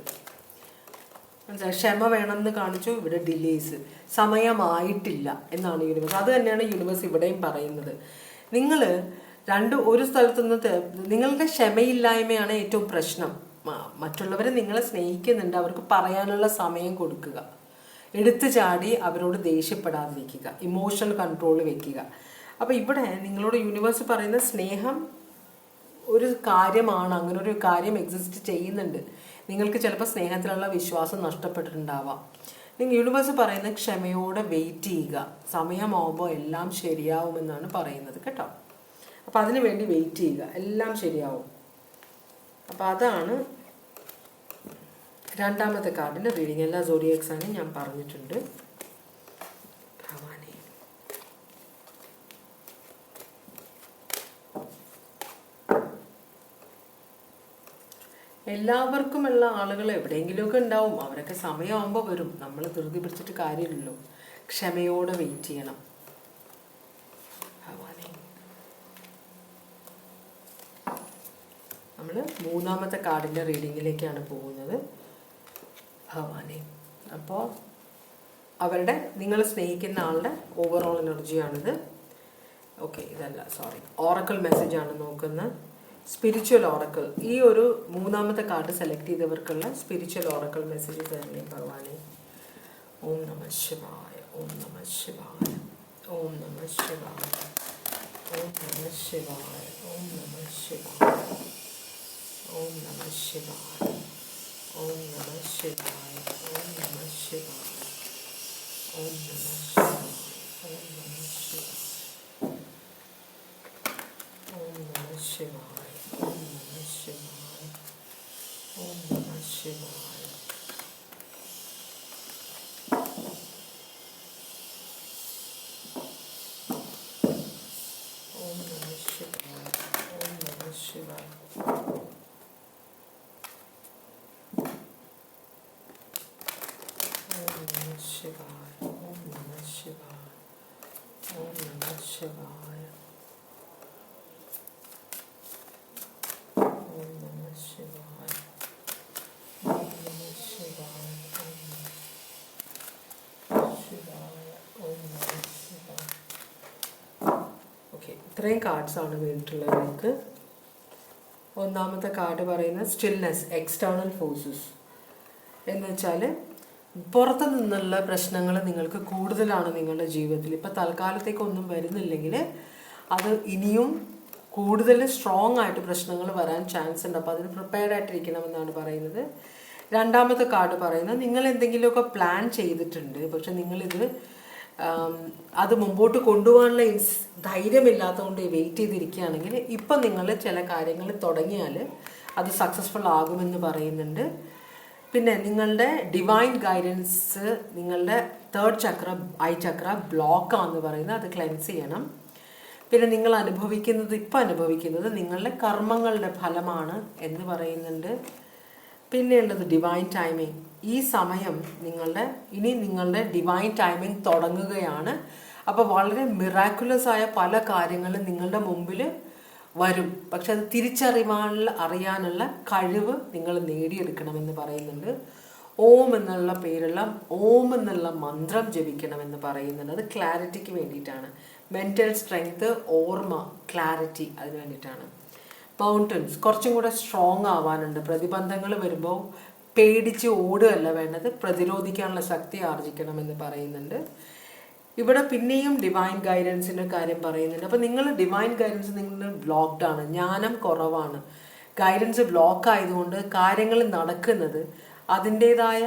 മനസ്സിലായി? ക്ഷമ വേണമെന്ന് കാണിച്ചു, ഇവിടെ ഡിലേസ്, സമയമായിട്ടില്ല എന്നാണ് യൂണിവേഴ്സ്. അത് തന്നെയാണ് യൂണിവേഴ്സ് ഇവിടെയും പറയുന്നത്. നിങ്ങൾ ഒരു സ്ഥലത്തുനിന്ന് നിങ്ങളുടെ ക്ഷമയില്ലായ്മയാണ് ഏറ്റവും പ്രശ്നം. മറ്റുള്ളവർ നിങ്ങളെ സ്നേഹിക്കുന്നുണ്ട്, അവർക്ക് പറയാനുള്ള സമയം കൊടുക്കുക. എടുത്തു ചാടി അവരോട് ദേഷ്യപ്പെടാതിരിക്കുക, ഇമോഷണൽ കൺട്രോൾ വെക്കുക. അപ്പോൾ ഇവിടെ നിങ്ങളോട് യൂണിവേഴ്സ് പറയുന്ന സ്നേഹം ഒരു കാര്യമാണ്, അങ്ങനെ ഒരു കാര്യം എക്സിസ്റ്റ് ചെയ്യുന്നുണ്ട്. നിങ്ങൾക്ക് ചിലപ്പോൾ സ്നേഹത്തിലുള്ള വിശ്വാസം നഷ്ടപ്പെട്ടിട്ടുണ്ടാവാം. നിങ്ങൾ യൂണിവേഴ്സ് പറയുന്ന ക്ഷമയോടെ വെയിറ്റ് ചെയ്യുക. സമയമാകുമ്പോൾ എല്ലാം ശരിയാവുമെന്നാണ് പറയുന്നത് കേട്ടോ. അപ്പോൾ അതിനു വേണ്ടി വെയിറ്റ് ചെയ്യുക, എല്ലാം ശരിയാവും. അപ്പോൾ അതാണ് രണ്ടാമത്തെ കാർഡിൻ്റെ റീഡിങ്. എല്ലാ സോഡിയാക്സാണ് ഞാൻ പറഞ്ഞിട്ടുണ്ട്. എല്ലാവർക്കുമുള്ള ആളുകൾ എവിടെയെങ്കിലുമൊക്കെ ഉണ്ടാവും. അവരൊക്കെ സമയമാകുമ്പോൾ വരും. നമ്മൾ ധൃതി പിടിച്ചിട്ട് കാര്യമില്ലല്ലോ. ക്ഷമയോടെ വെയിറ്റ് ചെയ്യണം. നമ്മൾ മൂന്നാമത്തെ കാർഡിൻ്റെ റീഡിങ്ങിലേക്കാണ് പോകുന്നത്. ഭവാനി. അപ്പോൾ നിങ്ങൾ സ്നേഹിക്കുന്ന ആളുടെ ഓവറോൾ എനർജിയാണിത്. ഓക്കെ, ഇതല്ല, സോറി, ഓറക്കിൾ മെസ്സേജാണ് നോക്കുന്നത്. Spiritual oracle. ഈ ഒരു മൂന്നാമത്തെ കാർഡ് സെലക്ട് ചെയ്തവർക്കുള്ള സ്പിരിച്വൽ ഓറക്കിൾ മെസ്സേജ് തന്നെ ഭഗവാനെ. ഓം നമഃ ശിവായ, ഓം നമഃ ശിവായ, ഓം നമഃ ശിവായ, ഓം നമഃ ശിവായ, ഓം നമഃ ശിവായ, ഓം നമഃ ശിവായ, ഓം നമഃ ശിവായ, ഓം നമഃ ശിവായ, ഓം നമഃ ശിവായ, ഓം നമഃ ശിവായ, ഓം നമഃ ശിവായ, ഓം നമഃ ശിവായ, ഓം നമഃ ശിവായ. ഓം നമഃ ശിവായ, ഓം നമഃ ശിവായ. ഓം നമഃ ശിവായ, ഓം നമഃ ശിവായ, ഓം നമഃ ശിവായ, ഓം നമഃ ശിവായ, ഓം നമഃ ശിവായ, ഓം ശിവായ, ഓം നമഃ ശിവായ. ഓക്കെ, ഇത്രയും കാർഡ്സാണ് വീണിട്ടുള്ളത് നിങ്ങൾക്ക്. ഒന്നാമത്തെ കാർഡ് പറയുന്നത് സ്റ്റിൽനെസ്, എക്സ്റ്റേണൽ ഫോഴ്സസ് എന്ന് വെച്ചാൽ പുറത്തു നിന്നുള്ള പ്രശ്നങ്ങൾ നിങ്ങൾക്ക് കൂടുതലാണ് നിങ്ങളുടെ ജീവിതത്തിൽ. ഇപ്പം തൽക്കാലത്തേക്കൊന്നും വരുന്നില്ലെങ്കിൽ അത് ഇനിയും കൂടുതൽ സ്ട്രോങ് ആയിട്ട് പ്രശ്നങ്ങൾ വരാൻ ചാൻസ് ഉണ്ട്. അപ്പോൾ അതിന് പ്രിപ്പയർഡ് ആയിട്ടിരിക്കണമെന്നാണ് പറയുന്നത്. രണ്ടാമത്തെ കാർഡ് പറയുന്നത് നിങ്ങൾ എന്തെങ്കിലുമൊക്കെ പ്ലാൻ ചെയ്തിട്ടുണ്ട്, പക്ഷെ നിങ്ങളിത് അത് മുമ്പോട്ട് കൊണ്ടുപോകാനുള്ള ധൈര്യമില്ലാത്തതുകൊണ്ട് വെയിറ്റ് ചെയ്തിരിക്കുകയാണെങ്കിൽ ഇപ്പം നിങ്ങൾ ചില കാര്യങ്ങൾ തുടങ്ങിയാൽ അത് സക്സസ്ഫുൾ ആകുമെന്ന് പറയുന്നുണ്ട്. പിന്നെ നിങ്ങളുടെ ഡിവൈൻ ഗൈഡൻസ്, നിങ്ങളുടെ തേർഡ് ചക്ര, ഐ ചക്ര ബ്ലോക്കാന്ന് പറയുന്നത്, അത് ക്ലെൻസ് ചെയ്യണം. പിന്നെ നിങ്ങൾ ഇപ്പം അനുഭവിക്കുന്നത് നിങ്ങളുടെ കർമ്മങ്ങളുടെ ഫലമാണ് എന്ന് പറയുന്നുണ്ട്. പിന്നെയുള്ളത് ഡിവൈൻ ടൈമിങ്. ഈ സമയം നിങ്ങളുടെ ഡിവൈൻ ടൈമിങ് തുടങ്ങുകയാണ്. അപ്പോൾ വളരെ മിറാക്കുലസ് ആയ പല കാര്യങ്ങളും നിങ്ങളുടെ മുമ്പിൽ വരും. പക്ഷെ അത് അറിയാനുള്ള കഴിവ് നിങ്ങൾ നേടിയെടുക്കണമെന്ന് പറയുന്നുണ്ട്. ഓം എന്നുള്ള മന്ത്രം ജപിക്കണമെന്ന് പറയുന്നുണ്ട്. അത് ക്ലാരിറ്റിക്ക് വേണ്ടിയിട്ടാണ്. മെൻ്റൽ സ്ട്രെങ്ത്, ഓർമ്മ, ക്ലാരിറ്റി, അതിന് വേണ്ടിയിട്ടാണ്. മൗണ്ടൻസ് കുറച്ചും കൂടെ സ്ട്രോങ് ആവാനുണ്ട്. പ്രതിബന്ധങ്ങൾ വരുമ്പോൾ പേടിച്ച് ഓടുകയല്ല വേണ്ടത്, പ്രതിരോധിക്കാനുള്ള ശക്തി ആർജിക്കണമെന്ന് പറയുന്നുണ്ട്. ഇവിടെ പിന്നെയും ഡിവൈൻ ഗൈഡൻസിൻ്റെ കാര്യം പറയുന്നുണ്ട്. അപ്പോൾ നിങ്ങൾ ഡിവൈൻ ഗൈഡൻസ് നിങ്ങൾ ബ്ലോക്ക്ഡ് ആണ്, ജ്ഞാനം കുറവാണ്. ഗൈഡൻസ് ബ്ലോക്ക് ആയതുകൊണ്ട് കാര്യങ്ങൾ നടക്കുന്നത് അതിൻ്റേതായ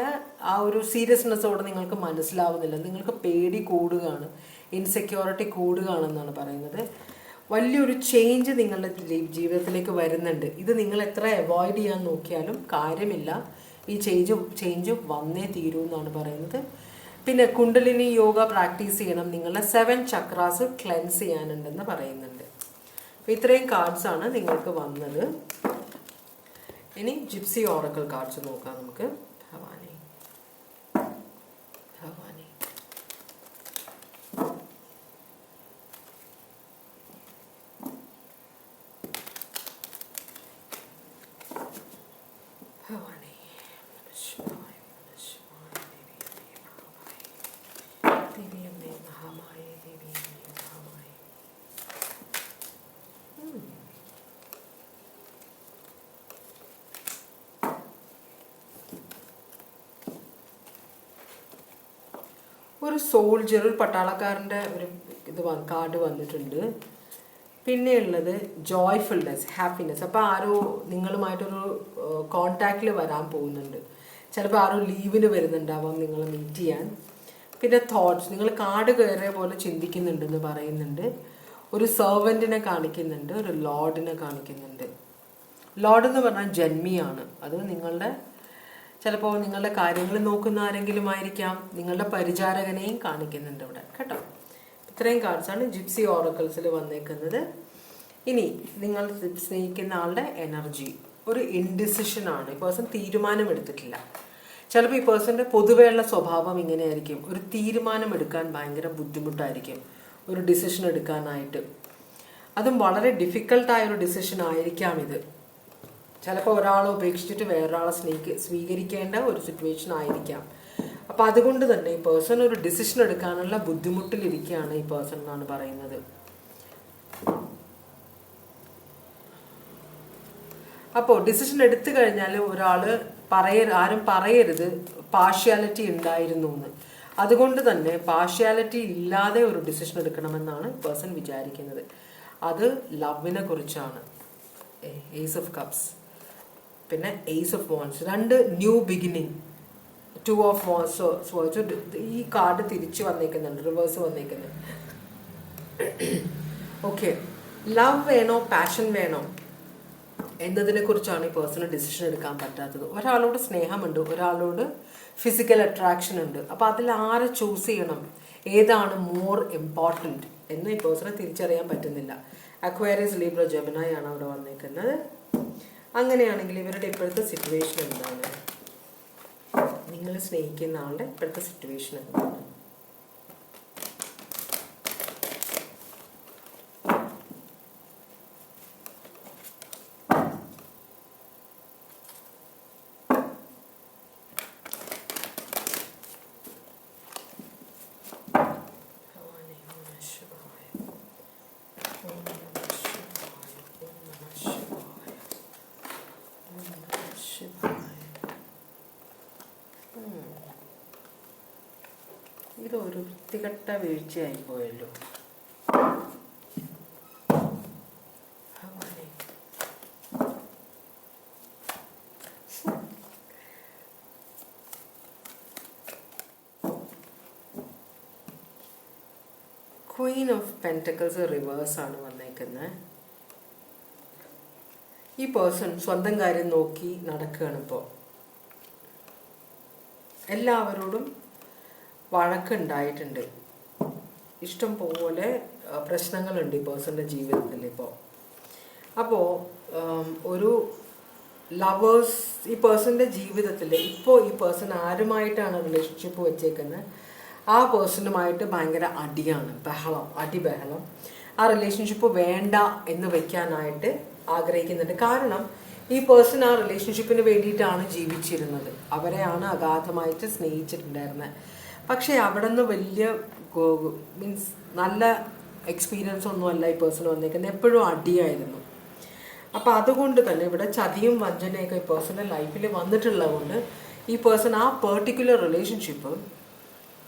ആ ഒരു സീരിയസ്നെസ്സോടെ നിങ്ങൾക്ക് മനസ്സിലാവുന്നില്ല. നിങ്ങൾക്ക് പേടി കൂടുകയാണ്, ഇൻസെക്യൂരിറ്റി കൂടുകയാണെന്നാണ് പറയുന്നത്. വലിയൊരു ചേഞ്ച് നിങ്ങളുടെ ജീവിതത്തിലേക്ക് വരുന്നുണ്ട്. ഇത് നിങ്ങൾ എത്ര അവോയ്ഡ് ചെയ്യാൻ നോക്കിയാലും കാര്യമില്ല. ഈ ചേഞ്ച് വന്നേ തീരൂ എന്നാണ് പറയുന്നത്. പിന്നെ കുണ്ടലിനി യോഗ പ്രാക്ടീസ് ചെയ്യണം. നിങ്ങളുടെ 7 ചക്രാസ് ക്ലെൻസ് ചെയ്യാനുണ്ടെന്ന് പറയുന്നുണ്ട്. അപ്പോൾ ഇത്രയും കാർഡ്സാണ് നിങ്ങൾക്ക് വന്നത്. ഇനി ജിപ്സി ഓറക്കിൾ കാർഡ്സ് നോക്കാം നമുക്ക്. ഭവാനി ഭവാനി ഭവാനി ശിവായ ശിവായ ദേവിയമ്മേ മഹാമായ ദേവിയമ്മേ മഹാമായ. ഒരു സോൾജർ, ഒരു പട്ടാളക്കാരൻ്റെ ഒരു കാർഡ് വന്നിട്ടുണ്ട്. പിന്നെയുള്ളത് ജോയ്ഫുൾനെസ്, ഹാപ്പിനെസ്. അപ്പോൾ ആരോ നിങ്ങളുമായിട്ടൊരു കോണ്ടാക്റ്റിൽ വരാൻ പോകുന്നുണ്ട്. ചിലപ്പോൾ ആരോ ലീവിന് വരുന്നുണ്ടാവാം നിങ്ങളെ മീറ്റ് ചെയ്യാൻ. പിന്നെ തോട്ട്സ്, നിങ്ങൾ കാട് കയറിയ പോലെ ചിന്തിക്കുന്നുണ്ടെന്ന് പറയുന്നുണ്ട്. ഒരു സെർവൻറ്റിനെ കാണിക്കുന്നുണ്ട്, ഒരു ലോർഡിനെ കാണിക്കുന്നുണ്ട്. ലോർഡ് എന്ന് പറഞ്ഞാൽ ജന്മിയാണ്. അത് ചിലപ്പോൾ നിങ്ങളുടെ കാര്യങ്ങൾ നോക്കുന്ന ആരെങ്കിലും ആയിരിക്കാം. നിങ്ങളുടെ പരിചാരകനെയും കാണിക്കുന്നുണ്ട് ഇവിടെ കേട്ടോ. ഇത്രയും കാർഡ്സാണ് ജിപ്സി ഓറക്കിൾസിൽ വന്നേക്കുന്നത്. ഇനി നിങ്ങൾ സ്നേഹിക്കുന്ന ആളുടെ എനർജി ഒരു ഇൻഡിസിഷനാണ്. ഈ പേഴ്സൺ തീരുമാനമെടുത്തിട്ടില്ല. ചിലപ്പോൾ ഈ പേഴ്സൻ്റെ പൊതുവെയുള്ള സ്വഭാവം ഇങ്ങനെയായിരിക്കും. ഒരു തീരുമാനമെടുക്കാൻ ഭയങ്കര ബുദ്ധിമുട്ടായിരിക്കും, ഒരു ഡിസിഷൻ എടുക്കാനായിട്ട്. അതും വളരെ ഡിഫിക്കൽട്ടായൊരു ഡിസിഷൻ ആയിരിക്കാം ഇത്. ചിലപ്പോൾ ഒരാളെ ഉപേക്ഷിച്ചിട്ട് വേറൊരാളെ സ്വീകരിക്കേണ്ട ഒരു സിറ്റുവേഷൻ ആയിരിക്കാം. അപ്പോൾ അതുകൊണ്ട് തന്നെ ഈ പേഴ്സൺ ഒരു ഡിസിഷൻ എടുക്കാനുള്ള ബുദ്ധിമുട്ടിലിരിക്കുകയാണ് ഈ പേഴ്സൺ എന്നാണ് പറയുന്നത്. അപ്പോൾ ഡിസിഷൻ എടുത്തു കഴിഞ്ഞാൽ ആരും പറയരുത് പാർഷ്യാലിറ്റി ഉണ്ടായിരുന്നു എന്ന്. അതുകൊണ്ട് തന്നെ പാർഷ്യാലിറ്റി ഇല്ലാതെ ഒരു ഡിസിഷൻ എടുക്കണമെന്നാണ് പേഴ്സൺ വിചാരിക്കുന്നത്. അത് ലവിനെ കുറിച്ചാണ്. ഏസ് ഓഫ് കപ്സ്, പിന്നെ ace of wands, 2 new beginning, 2 of wands. ഈ കാർഡ് തിരിച്ചു വന്നേക്കുന്നുണ്ട്, റിവേഴ്സ് വന്നേക്കുന്നുണ്ട്. ഓക്കെ, ലവ് വേണോ പാഷൻ വേണോ എന്നതിനെ കുറിച്ചാണ് ഈ പേഴ്സണൽ ഡിസിഷൻ എടുക്കാൻ പറ്റാത്തത്. ഒരാളോട് സ്നേഹമുണ്ട്, ഒരാളോട് ഫിസിക്കൽ അട്രാക്ഷൻ ഉണ്ട്. അപ്പോൾ അതിൽ ആരെ ചൂസ് ചെയ്യണം, ഏതാണ് മോർ ഇമ്പോർട്ടൻറ്റ് എന്ന് ഈ പേഴ്സണെ തിരിച്ചറിയാൻ പറ്റുന്നില്ല. അക്വേറിയസ്, ലീബ്ര, ജെമിനായി ആണ് അവിടെ വന്നിരിക്കുന്നത്. അങ്ങനെയാണെങ്കിൽ ഇവരുടെ ഇപ്പോഴത്തെ സിറ്റുവേഷൻ എന്താണ്? നിങ്ങൾ സ്നേഹിക്കുന്ന ആളുടെ ഇപ്പോഴത്തെ സിറ്റുവേഷൻ എന്താണ്? ഇതൊരു വൃത്തികെട്ട വീഴ്ചയായി പോയല്ലോ. ക്വീൻ ഓഫ് പെൻറ്റക്കിൾസ് റിവേഴ്സ് ആണ് വന്നേക്കുന്നത്. ഈ പേഴ്സൺ സ്വന്തം കാര്യം നോക്കി നടക്കുകയാണ് ഇപ്പോൾ. എല്ലാവരോടും വഴക്കുണ്ടായിട്ടുണ്ട്. ഇഷ്ടം പോലെ പ്രശ്നങ്ങളുണ്ട് ഈ പേഴ്സൻ്റെ ജീവിതത്തിൽ ഇപ്പോൾ. അപ്പോൾ ഒരു ലവേഴ്സ് ഈ പേഴ്സൻ്റെ ജീവിതത്തിൽ ഇപ്പോൾ ഈ പേഴ്സൺ ആരുമായിട്ടാണ് റിലേഷൻഷിപ്പ് വെച്ചേക്കുന്നത് ആ പേഴ്സണുമായിട്ട് ഭയങ്കര അടിയാണ്, ബഹളം. ആ റിലേഷൻഷിപ്പ് വേണ്ട എന്ന് വെക്കാനായിട്ട് ആഗ്രഹിക്കുന്നുണ്ട്. കാരണം ഈ പേഴ്സൺ ആ റിലേഷൻഷിപ്പിന് വേണ്ടിയിട്ടാണ് ജീവിച്ചിരുന്നത്, അവരെയാണ് അഗാധമായിട്ട് സ്നേഹിച്ചിട്ടുണ്ടായിരുന്നത്. പക്ഷേ അവിടെ നിന്ന് വലിയ മീൻസ് നല്ല എക്സ്പീരിയൻസ് ഒന്നുമല്ല ഈ പേഴ്സൺ വന്നേക്കുന്നത്, എപ്പോഴും അടിയായിരുന്നു. അപ്പോൾ അതുകൊണ്ട് തന്നെ ഇവിടെ ചതിയും വഞ്ചനയൊക്കെ ഈ പേഴ്സൻ്റെ ലൈഫിൽ വന്നിട്ടുള്ളത് കൊണ്ട് ഈ പേഴ്സൺ ആ പെർട്ടിക്കുലർ റിലേഷൻഷിപ്പ്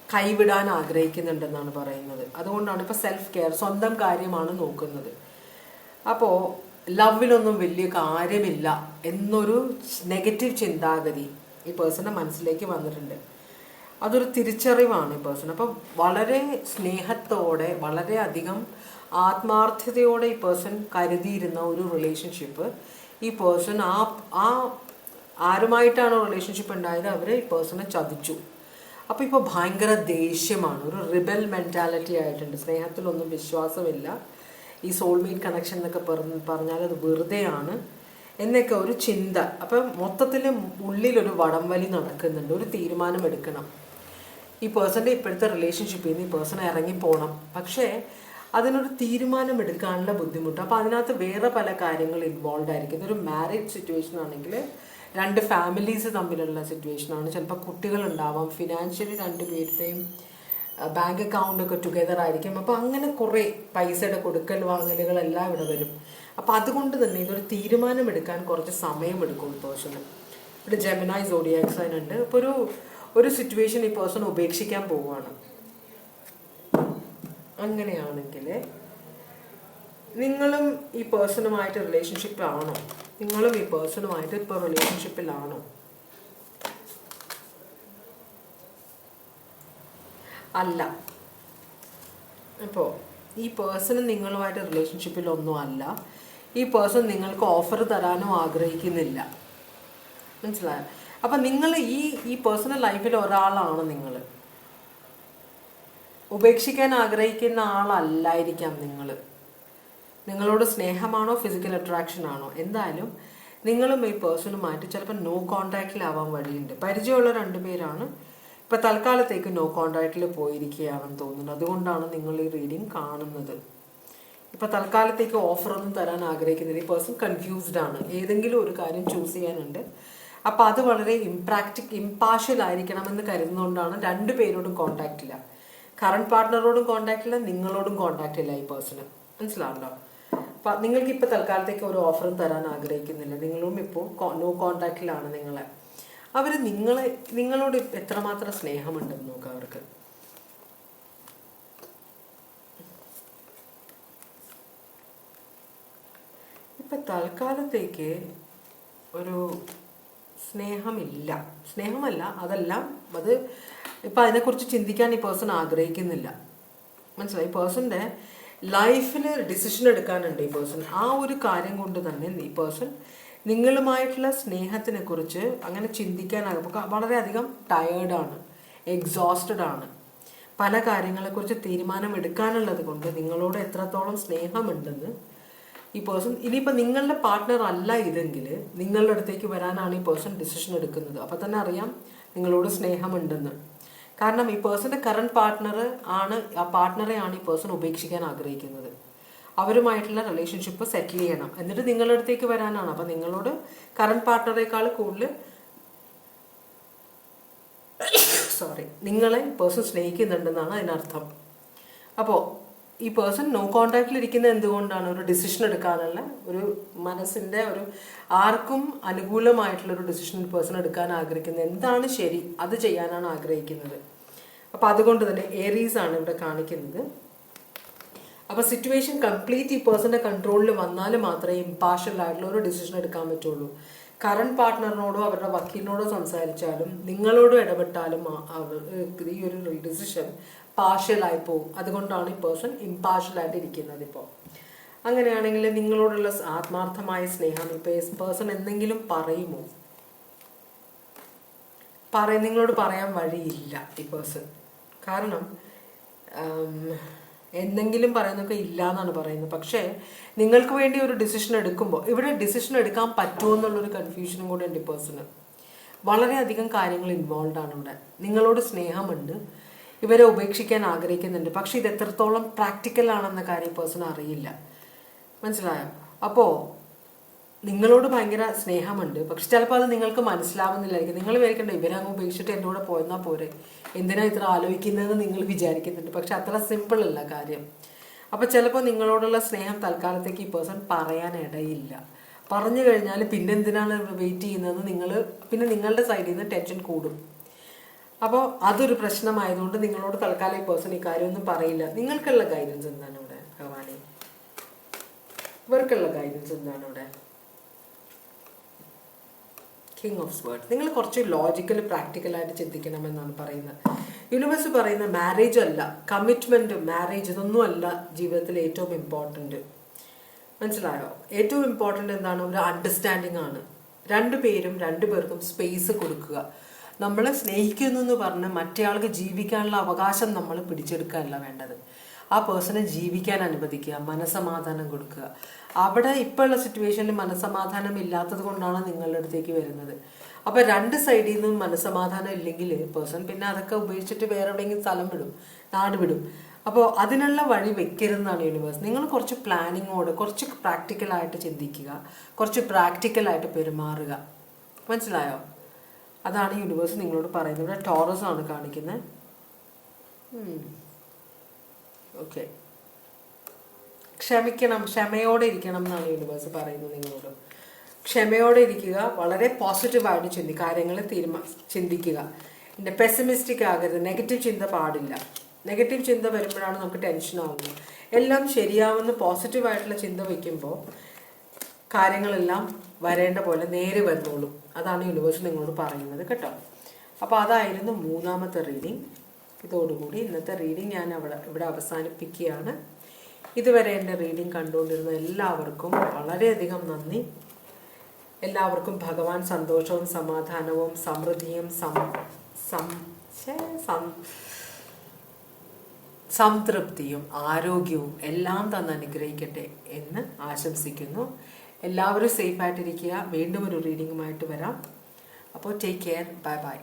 കൈവിടാൻ ആഗ്രഹിക്കുന്നുണ്ടെന്നാണ് പറയുന്നത്. അതുകൊണ്ടാണ് ഇപ്പോൾ സെൽഫ് കെയർ, സ്വന്തം കാര്യമാണ് നോക്കുന്നത്. അപ്പോൾ ലവിലൊന്നും വലിയ കാര്യമില്ല എന്നൊരു നെഗറ്റീവ് ചിന്താഗതി ഈ പേഴ്സൻ്റെ മനസ്സിലേക്ക് വന്നിട്ടുണ്ട്. അതൊരു തിരിച്ചറിവാണ് ഈ പേഴ്സൺ. അപ്പം വളരെ സ്നേഹത്തോടെ വളരെയധികം ആത്മാർത്ഥതയോടെ ഈ പേഴ്സൺ കരുതിയിരുന്ന ഒരു റിലേഷൻഷിപ്പ് ഈ പേഴ്സൺ ആ ആരുമായിട്ടാണോ റിലേഷൻഷിപ്പ് ഉണ്ടായത് അവരെ ഈ പേഴ്സണെ ചതിച്ചു. അപ്പോൾ ഇപ്പോൾ ഭയങ്കര ദേഷ്യമാണ്, ഒരു റിബൽ മെൻറ്റാലിറ്റി ആയിട്ടുണ്ട്. സ്നേഹത്തിലൊന്നും വിശ്വാസമില്ല, ഈ സോൾമേറ്റ് കണക്ഷൻ എന്നൊക്കെ പറഞ്ഞാൽ അത് വെറുതെയാണ് എന്നൊക്കെ ഒരു ചിന്ത. അപ്പം മൊത്തത്തിൽ ഉള്ളിലൊരു വടംവലി നടക്കുന്നുണ്ട്. ഒരു തീരുമാനം എടുക്കണം. ഈ പേഴ്സൻ്റെ ഇപ്പോഴത്തെ റിലേഷൻഷിപ്പിൽ നിന്ന് ഈ പേഴ്സൺ ഇറങ്ങിപ്പോകണം. പക്ഷേ അതിനൊരു തീരുമാനം എടുക്കാനുള്ള ബുദ്ധിമുട്ട്. അപ്പോൾ അതിനകത്ത് വേറെ പല കാര്യങ്ങൾ ഇൻവോൾവ് ആയിരിക്കും. ഇതൊരു മാരേജ് സിറ്റുവേഷൻ ആണെങ്കിൽ രണ്ട് ഫാമിലീസ് തമ്മിലുള്ള സിറ്റുവേഷനാണ്. ചിലപ്പോൾ കുട്ടികളുണ്ടാവാം, ഫിനാൻഷ്യലി രണ്ടുപേരുടെയും ബാങ്ക് അക്കൗണ്ടൊക്കെ ടുഗെദർ ആയിരിക്കും. അപ്പോൾ അങ്ങനെ കുറേ പൈസയുടെ കൊടുക്കൽ വാങ്ങലുകളെല്ലാം ഇവിടെ വരും. അപ്പോൾ അതുകൊണ്ട് തന്നെ ഇതൊരു തീരുമാനമെടുക്കാൻ കുറച്ച് സമയമെടുക്കും ഈ പേഴ്സണ്. ഇവിടെ ജെമിനായി സോഡിയാക് സൈൻ ഉണ്ട്. അപ്പോൾ ഒരു സിറ്റുവേഷൻ ഈ പേഴ്സൺ ഉപേക്ഷിക്കാൻ പോവുകയാണ്. അങ്ങനെയാണെങ്കിൽ നിങ്ങളും ഈ പേഴ്സണുമായിട്ട് റിലേഷൻഷിപ്പിലാണോ? നിങ്ങളും ഈ പേഴ്സണുമായിട്ട് ഇപ്പോൾ റിലേഷൻഷിപ്പിലാണോ? അല്ല. അപ്പോൾ ഈ പേഴ്സൺ നിങ്ങളുമായിട്ട് റിലേഷൻഷിപ്പിലൊന്നും അല്ല. ഈ പേഴ്സൺ നിങ്ങൾക്ക് ഓഫർ തരാനോ ആഗ്രഹിക്കുന്നില്ല. മനസ്സിലായോ? അപ്പം നിങ്ങൾ ഈ പേഴ്സണൽ ലൈഫിൽ ഒരാളാണ് നിങ്ങൾ. ഉപേക്ഷിക്കാൻ ആഗ്രഹിക്കുന്ന ആളല്ലായിരിക്കാം നിങ്ങൾ. നിങ്ങളോട് സ്നേഹമാണോ ഫിസിക്കൽ അട്രാക്ഷൻ ആണോ, എന്തായാലും നിങ്ങളും ഈ പേഴ്സണുമായിട്ട് ചിലപ്പോൾ നോ കോണ്ടാക്റ്റിലാവാൻ വഴിയുണ്ട്. പരിചയമുള്ള രണ്ടുപേരാണ്, ഇപ്പം തൽക്കാലത്തേക്ക് നോ കോണ്ടാക്റ്റിൽ പോയിരിക്കുകയാണെന്ന് തോന്നുന്നു. അതുകൊണ്ടാണ് നിങ്ങൾ ഈ റീഡിങ് കാണുന്നത്. ഇപ്പം തൽക്കാലത്തേക്ക് ഓഫറൊന്നും തരാൻ ആഗ്രഹിക്കുന്നില്ല. ഈ പേഴ്സൺ കൺഫ്യൂസ്ഡ് ആണ്, ഏതെങ്കിലും ഒരു കാര്യം ചൂസ് ചെയ്യാനുണ്ട്. അപ്പോൾ അത് വളരെ ഇമ്പാർഷ്യൽ ആയിരിക്കണമെന്ന് കരുതുന്നതുകൊണ്ടാണ് രണ്ടുപേരോടും കോണ്ടാക്റ്റില്ല. കറണ്ട് പാർട്ട്ണറോടും കോണ്ടാക്റ്റില്ല, നിങ്ങളോടും കോണ്ടാക്റ്റില്ല ഈ പേഴ്സണ്. മനസ്സിലാവുണ്ടോ? അപ്പം നിങ്ങൾക്ക് ഇപ്പോൾ തൽക്കാലത്തേക്ക് ഒരു ഓഫറും തരാൻ ആഗ്രഹിക്കുന്നില്ല. നിങ്ങളും ഇപ്പോൾ നോ കോണ്ടാക്റ്റിലാണ് നിങ്ങളെ. അവർ നിങ്ങളോട് എത്രമാത്രം സ്നേഹമുണ്ടെന്ന് നോക്കുക അവർക്ക്. ഇപ്പം തൽക്കാലത്തേക്ക് ഒരു സ്നേഹമല്ല, അത് ഇപ്പം അതിനെക്കുറിച്ച് ചിന്തിക്കാൻ ഈ പേഴ്സൺ ആഗ്രഹിക്കുന്നില്ല. മനസ്സിലായി? ഈ പേഴ്സൻ്റെ ലൈഫിൽ ഡിസിഷൻ എടുക്കാനുണ്ട് ഈ പേഴ്സൺ. ആ ഒരു കാര്യം കൊണ്ട് തന്നെ ഈ പേഴ്സൺ നിങ്ങളുമായിട്ടുള്ള സ്നേഹത്തിനെ കുറിച്ച് അങ്ങനെ ചിന്തിക്കാനാകുമ്പോൾ വളരെയധികം ടയേർഡാണ്, എക്സോസ്റ്റഡ് ആണ്. പല കാര്യങ്ങളെക്കുറിച്ച് തീരുമാനം എടുക്കാനുള്ളത് കൊണ്ട് നിങ്ങളോട് എത്രത്തോളം സ്നേഹമുണ്ടെന്ന് ഈ പേഴ്സൺ, ഇനിയിപ്പോൾ നിങ്ങളുടെ പാർട്ട്ണർ അല്ല ഇതെങ്കിൽ നിങ്ങളുടെ അടുത്തേക്ക് വരാനാണ് ഈ പേഴ്സൺ ഡിസിഷൻ എടുക്കുന്നത്. അപ്പോൾ തന്നെ അറിയാം നിങ്ങളോട് സ്നേഹമുണ്ടെന്ന്. കാരണം ഈ പേഴ്സൻ്റെ കറണ്ട് പാർട്ട്ണറെയാണ് ഈ പേഴ്സൺ ഉപേക്ഷിക്കാൻ ആഗ്രഹിക്കുന്നത്. അവരുമായിട്ടുള്ള റിലേഷൻഷിപ്പ് സെറ്റിൽ ചെയ്യണം, എന്നിട്ട് നിങ്ങളുടെ അടുത്തേക്ക് വരാനാണ്. അപ്പം നിങ്ങളോട് കറണ്ട് പാർട്ട്ണറേക്കാൾ കൂടുതൽ നിങ്ങളെ പേഴ്സൺ സ്നേഹിക്കുന്നുണ്ടെന്നാണ് അതിനർത്ഥം. അപ്പോൾ ഈ പേഴ്സൺ നോ കോണ്ടാക്റ്റിലിരിക്കുന്നത് എന്തുകൊണ്ടാണ്? ഒരു ഡിസിഷൻ എടുക്കാനുള്ള ഒരു മനസ്സിൻ്റെ ആർക്കും അനുകൂലമായിട്ടുള്ളൊരു ഡിസിഷൻ പേഴ്സൺ എടുക്കാൻ ആഗ്രഹിക്കുന്നത്. എന്താണ് ശരി അത് ചെയ്യാനാണ് ആഗ്രഹിക്കുന്നത്. അപ്പോൾ അതുകൊണ്ട് തന്നെ ഏരീസ് ആണ് ഇവിടെ കാണിക്കുന്നത്. അപ്പോൾ സിറ്റുവേഷൻ കംപ്ലീറ്റ് ഈ പേഴ്സൻ്റെ കൺട്രോളിൽ വന്നാൽ മാത്രമേ ഇമ്പാർഷ്യൽ ആയിട്ടുള്ള ഒരു ഡിസിഷൻ എടുക്കാൻ പറ്റുള്ളൂ. കറണ്ട് പാർട്ട്ണറിനോടോ അവരുടെ വക്കീലിനോടോ സംസാരിച്ചാലും നിങ്ങളോട് ഇടപെട്ടാലും ഈ ഒരു ഡിസിഷൻ പാർഷ്യലായി പോകും. അതുകൊണ്ടാണ് ഈ പേഴ്സൺ ഇമ്പാർഷ്യലായിട്ട് ഇരിക്കുന്നത്. ഇപ്പോൾ അങ്ങനെയാണെങ്കിൽ നിങ്ങളോടുള്ള ആത്മാർത്ഥമായ സ്നേഹം ഇപ്പോൾ പേഴ്സൺ എന്തെങ്കിലും പറയുമോ? നിങ്ങളോട് പറയാൻ വഴിയില്ല ഈ പേഴ്സൺ. കാരണം എന്തെങ്കിലും പറയുന്നൊക്കെ ഇല്ല എന്നാണ് പറയുന്നത്. പക്ഷേ നിങ്ങൾക്ക് വേണ്ടി ഒരു ഡിസിഷൻ എടുക്കുമ്പോൾ ഇവിടെ ഡിസിഷൻ എടുക്കാൻ പറ്റുമോ എന്നുള്ളൊരു കൺഫ്യൂഷനും കൂടെ ഉണ്ട് ഈ പേഴ്സണ്. വളരെയധികം കാര്യങ്ങൾ ഇൻവോൾവ് ആണ് ഇവിടെ. നിങ്ങളോട് സ്നേഹമുണ്ട്, ഇവരെ ഉപേക്ഷിക്കാൻ ആഗ്രഹിക്കുന്നുണ്ട്. പക്ഷെ ഇത് എത്രത്തോളം പ്രാക്ടിക്കൽ ആണെന്ന കാര്യം ഈ പേഴ്സൺ അറിയില്ല. മനസ്സിലായോ? അപ്പോൾ നിങ്ങളോട് ഭയങ്കര സ്നേഹമുണ്ട്, പക്ഷെ ചിലപ്പോൾ അത് നിങ്ങൾക്ക് മനസ്സിലാവുന്നില്ലായിരിക്കും. നിങ്ങൾ വിചാരിക്കണ്ട ഇവരെ അങ്ങ് ഉപേക്ഷിച്ചിട്ട് എൻ്റെ കൂടെ പോയെന്നാൽ പോരെ, എന്തിനാ ഇത്ര ആലോചിക്കുന്നതെന്ന് നിങ്ങൾ വിചാരിക്കുന്നുണ്ട്. പക്ഷെ അത്ര സിമ്പിൾ അല്ല കാര്യം. അപ്പോൾ ചിലപ്പോൾ നിങ്ങളോടുള്ള സ്നേഹം തൽക്കാലത്തേക്ക് ഈ പേഴ്സൺ പറയാനിടയില്ല. പറഞ്ഞു കഴിഞ്ഞാൽ പിന്നെ എന്തിനാണ് വെയിറ്റ് ചെയ്യുന്നതെന്ന് പിന്നെ നിങ്ങളുടെ സൈഡിൽ നിന്ന് ടെൻഷൻ കൂടും. അപ്പോൾ അതൊരു പ്രശ്നമായതുകൊണ്ട് നിങ്ങളോട് തൽക്കാലം ഈ പേഴ്സൺ ഈ കാര്യമൊന്നും പറയില്ല. നിങ്ങൾക്കുള്ള ഗൈഡൻസ് എന്താണ് ഇവിടെ ഭഗവാനെ? ഇവർക്കുള്ള ഗൈഡൻസ് എന്താണ് ഇവിടെ? King of swords. നിങ്ങൾ കുറച്ച് ലോജിക്കൽ പ്രാക്ടിക്കലായിട്ട് ചിന്തിക്കണമെന്നാണ് പറയുന്നത്. യൂണിവേഴ്സ് പറയുന്ന മാരേജ് അല്ല, കമ്മിറ്റ്മെൻറ്റ്, മാരേജ് ഇതൊന്നും അല്ല ജീവിതത്തിൽ ഏറ്റവും ഇമ്പോർട്ടൻറ്റ്. മനസ്സിലായോ? ഏറ്റവും ഇമ്പോർട്ടൻ്റ് എന്താണ്? ഒരു അണ്ടർസ്റ്റാൻഡിങ് ആണ്. രണ്ടുപേർക്കും സ്പേസ് കൊടുക്കുക. നമ്മളെ സ്നേഹിക്കുന്നു എന്ന് പറഞ്ഞ് മറ്റേയാൾക്ക് ജീവിക്കാനുള്ള അവകാശം നമ്മൾ പിടിച്ചെടുക്കാനല്ല വേണ്ടത്. ആ പേഴ്സണെ ജീവിക്കാൻ അനുവദിക്കുക, മനസ്സമാധാനം കൊടുക്കുക. അവിടെ ഇപ്പോഴുള്ള സിറ്റുവേഷനിൽ മനസ്സമാധാനം ഇല്ലാത്തത് കൊണ്ടാണ് നിങ്ങളുടെ അടുത്തേക്ക് വരുന്നത്. അപ്പോൾ രണ്ട് സൈഡിൽ നിന്നും മനസ്സമാധാനം ഇല്ലെങ്കിൽ പേഴ്സൺ പിന്നെ അതൊക്കെ ഉപേക്ഷിച്ചിട്ട് വേറെ എവിടെയെങ്കിലും സ്ഥലം വിടും, നാട് വിടും. അപ്പോൾ അതിനുള്ള വഴി വെക്കരുതെന്നാണ് യൂണിവേഴ്സ്. നിങ്ങൾ കുറച്ച് പ്ലാനിങ്ങോട് കുറച്ച് പ്രാക്ടിക്കലായിട്ട് ചിന്തിക്കുക, കുറച്ച് പ്രാക്ടിക്കലായിട്ട് പെരുമാറുക. മനസ്സിലായോ? അതാണ് യൂണിവേഴ്സ് നിങ്ങളോട് പറയുന്നത്. ഇവിടെ ടോറസ് ആണ് കാണിക്കുന്നത്. ഓക്കെ, ക്ഷമിക്കണം, ക്ഷമയോടെ ഇരിക്കണം എന്നാണ് യൂണിവേഴ്സ് പറയുന്നത് നിങ്ങളോട്. ക്ഷമയോടെ ഇരിക്കുക, വളരെ പോസിറ്റീവായിട്ട് കാര്യങ്ങൾ ചിന്തിക്കുക. പിന്നെ പെസിമിസ്റ്റിക് ആകരുത്, നെഗറ്റീവ് ചിന്ത പാടില്ല. നെഗറ്റീവ് ചിന്ത വരുമ്പോഴാണ് നമുക്ക് ടെൻഷൻ ആവുന്നത്. എല്ലാം ശരിയാവുന്ന പോസിറ്റീവായിട്ടുള്ള ചിന്ത വയ്ക്കുമ്പോൾ കാര്യങ്ങളെല്ലാം വരേണ്ട പോലെ നേരെ വരുന്നുള്ളൂ. അതാണ് യൂണിവേഴ്സ് നിങ്ങളോട് പറയുന്നത് കേട്ടോ. അപ്പോൾ അതായിരുന്നു മൂന്നാമത്തെ റീഡിങ്. ഇതോടുകൂടി ഇന്നത്തെ റീഡിങ് ഞാൻ ഇവിടെ അവസാനിപ്പിക്കുകയാണ്. ഇതുവരെ എൻ്റെ റീഡിങ് കണ്ടുകൊണ്ടിരുന്ന എല്ലാവർക്കും വളരെയധികം നന്ദി. എല്ലാവർക്കും ഭഗവാൻ സന്തോഷവും സമാധാനവും സമൃദ്ധിയും സംതൃപ്തിയും ആരോഗ്യവും എല്ലാം തന്ന് അനുഗ്രഹിക്കട്ടെ എന്ന് ആശംസിക്കുന്നു. എല്ലാവരും സേഫായിട്ടിരിക്കുക. വീണ്ടും ഒരു റീഡിങ്ങുമായിട്ട് വരാം. അപ്പോൾ ടേക്ക് കെയർ. Bye bye.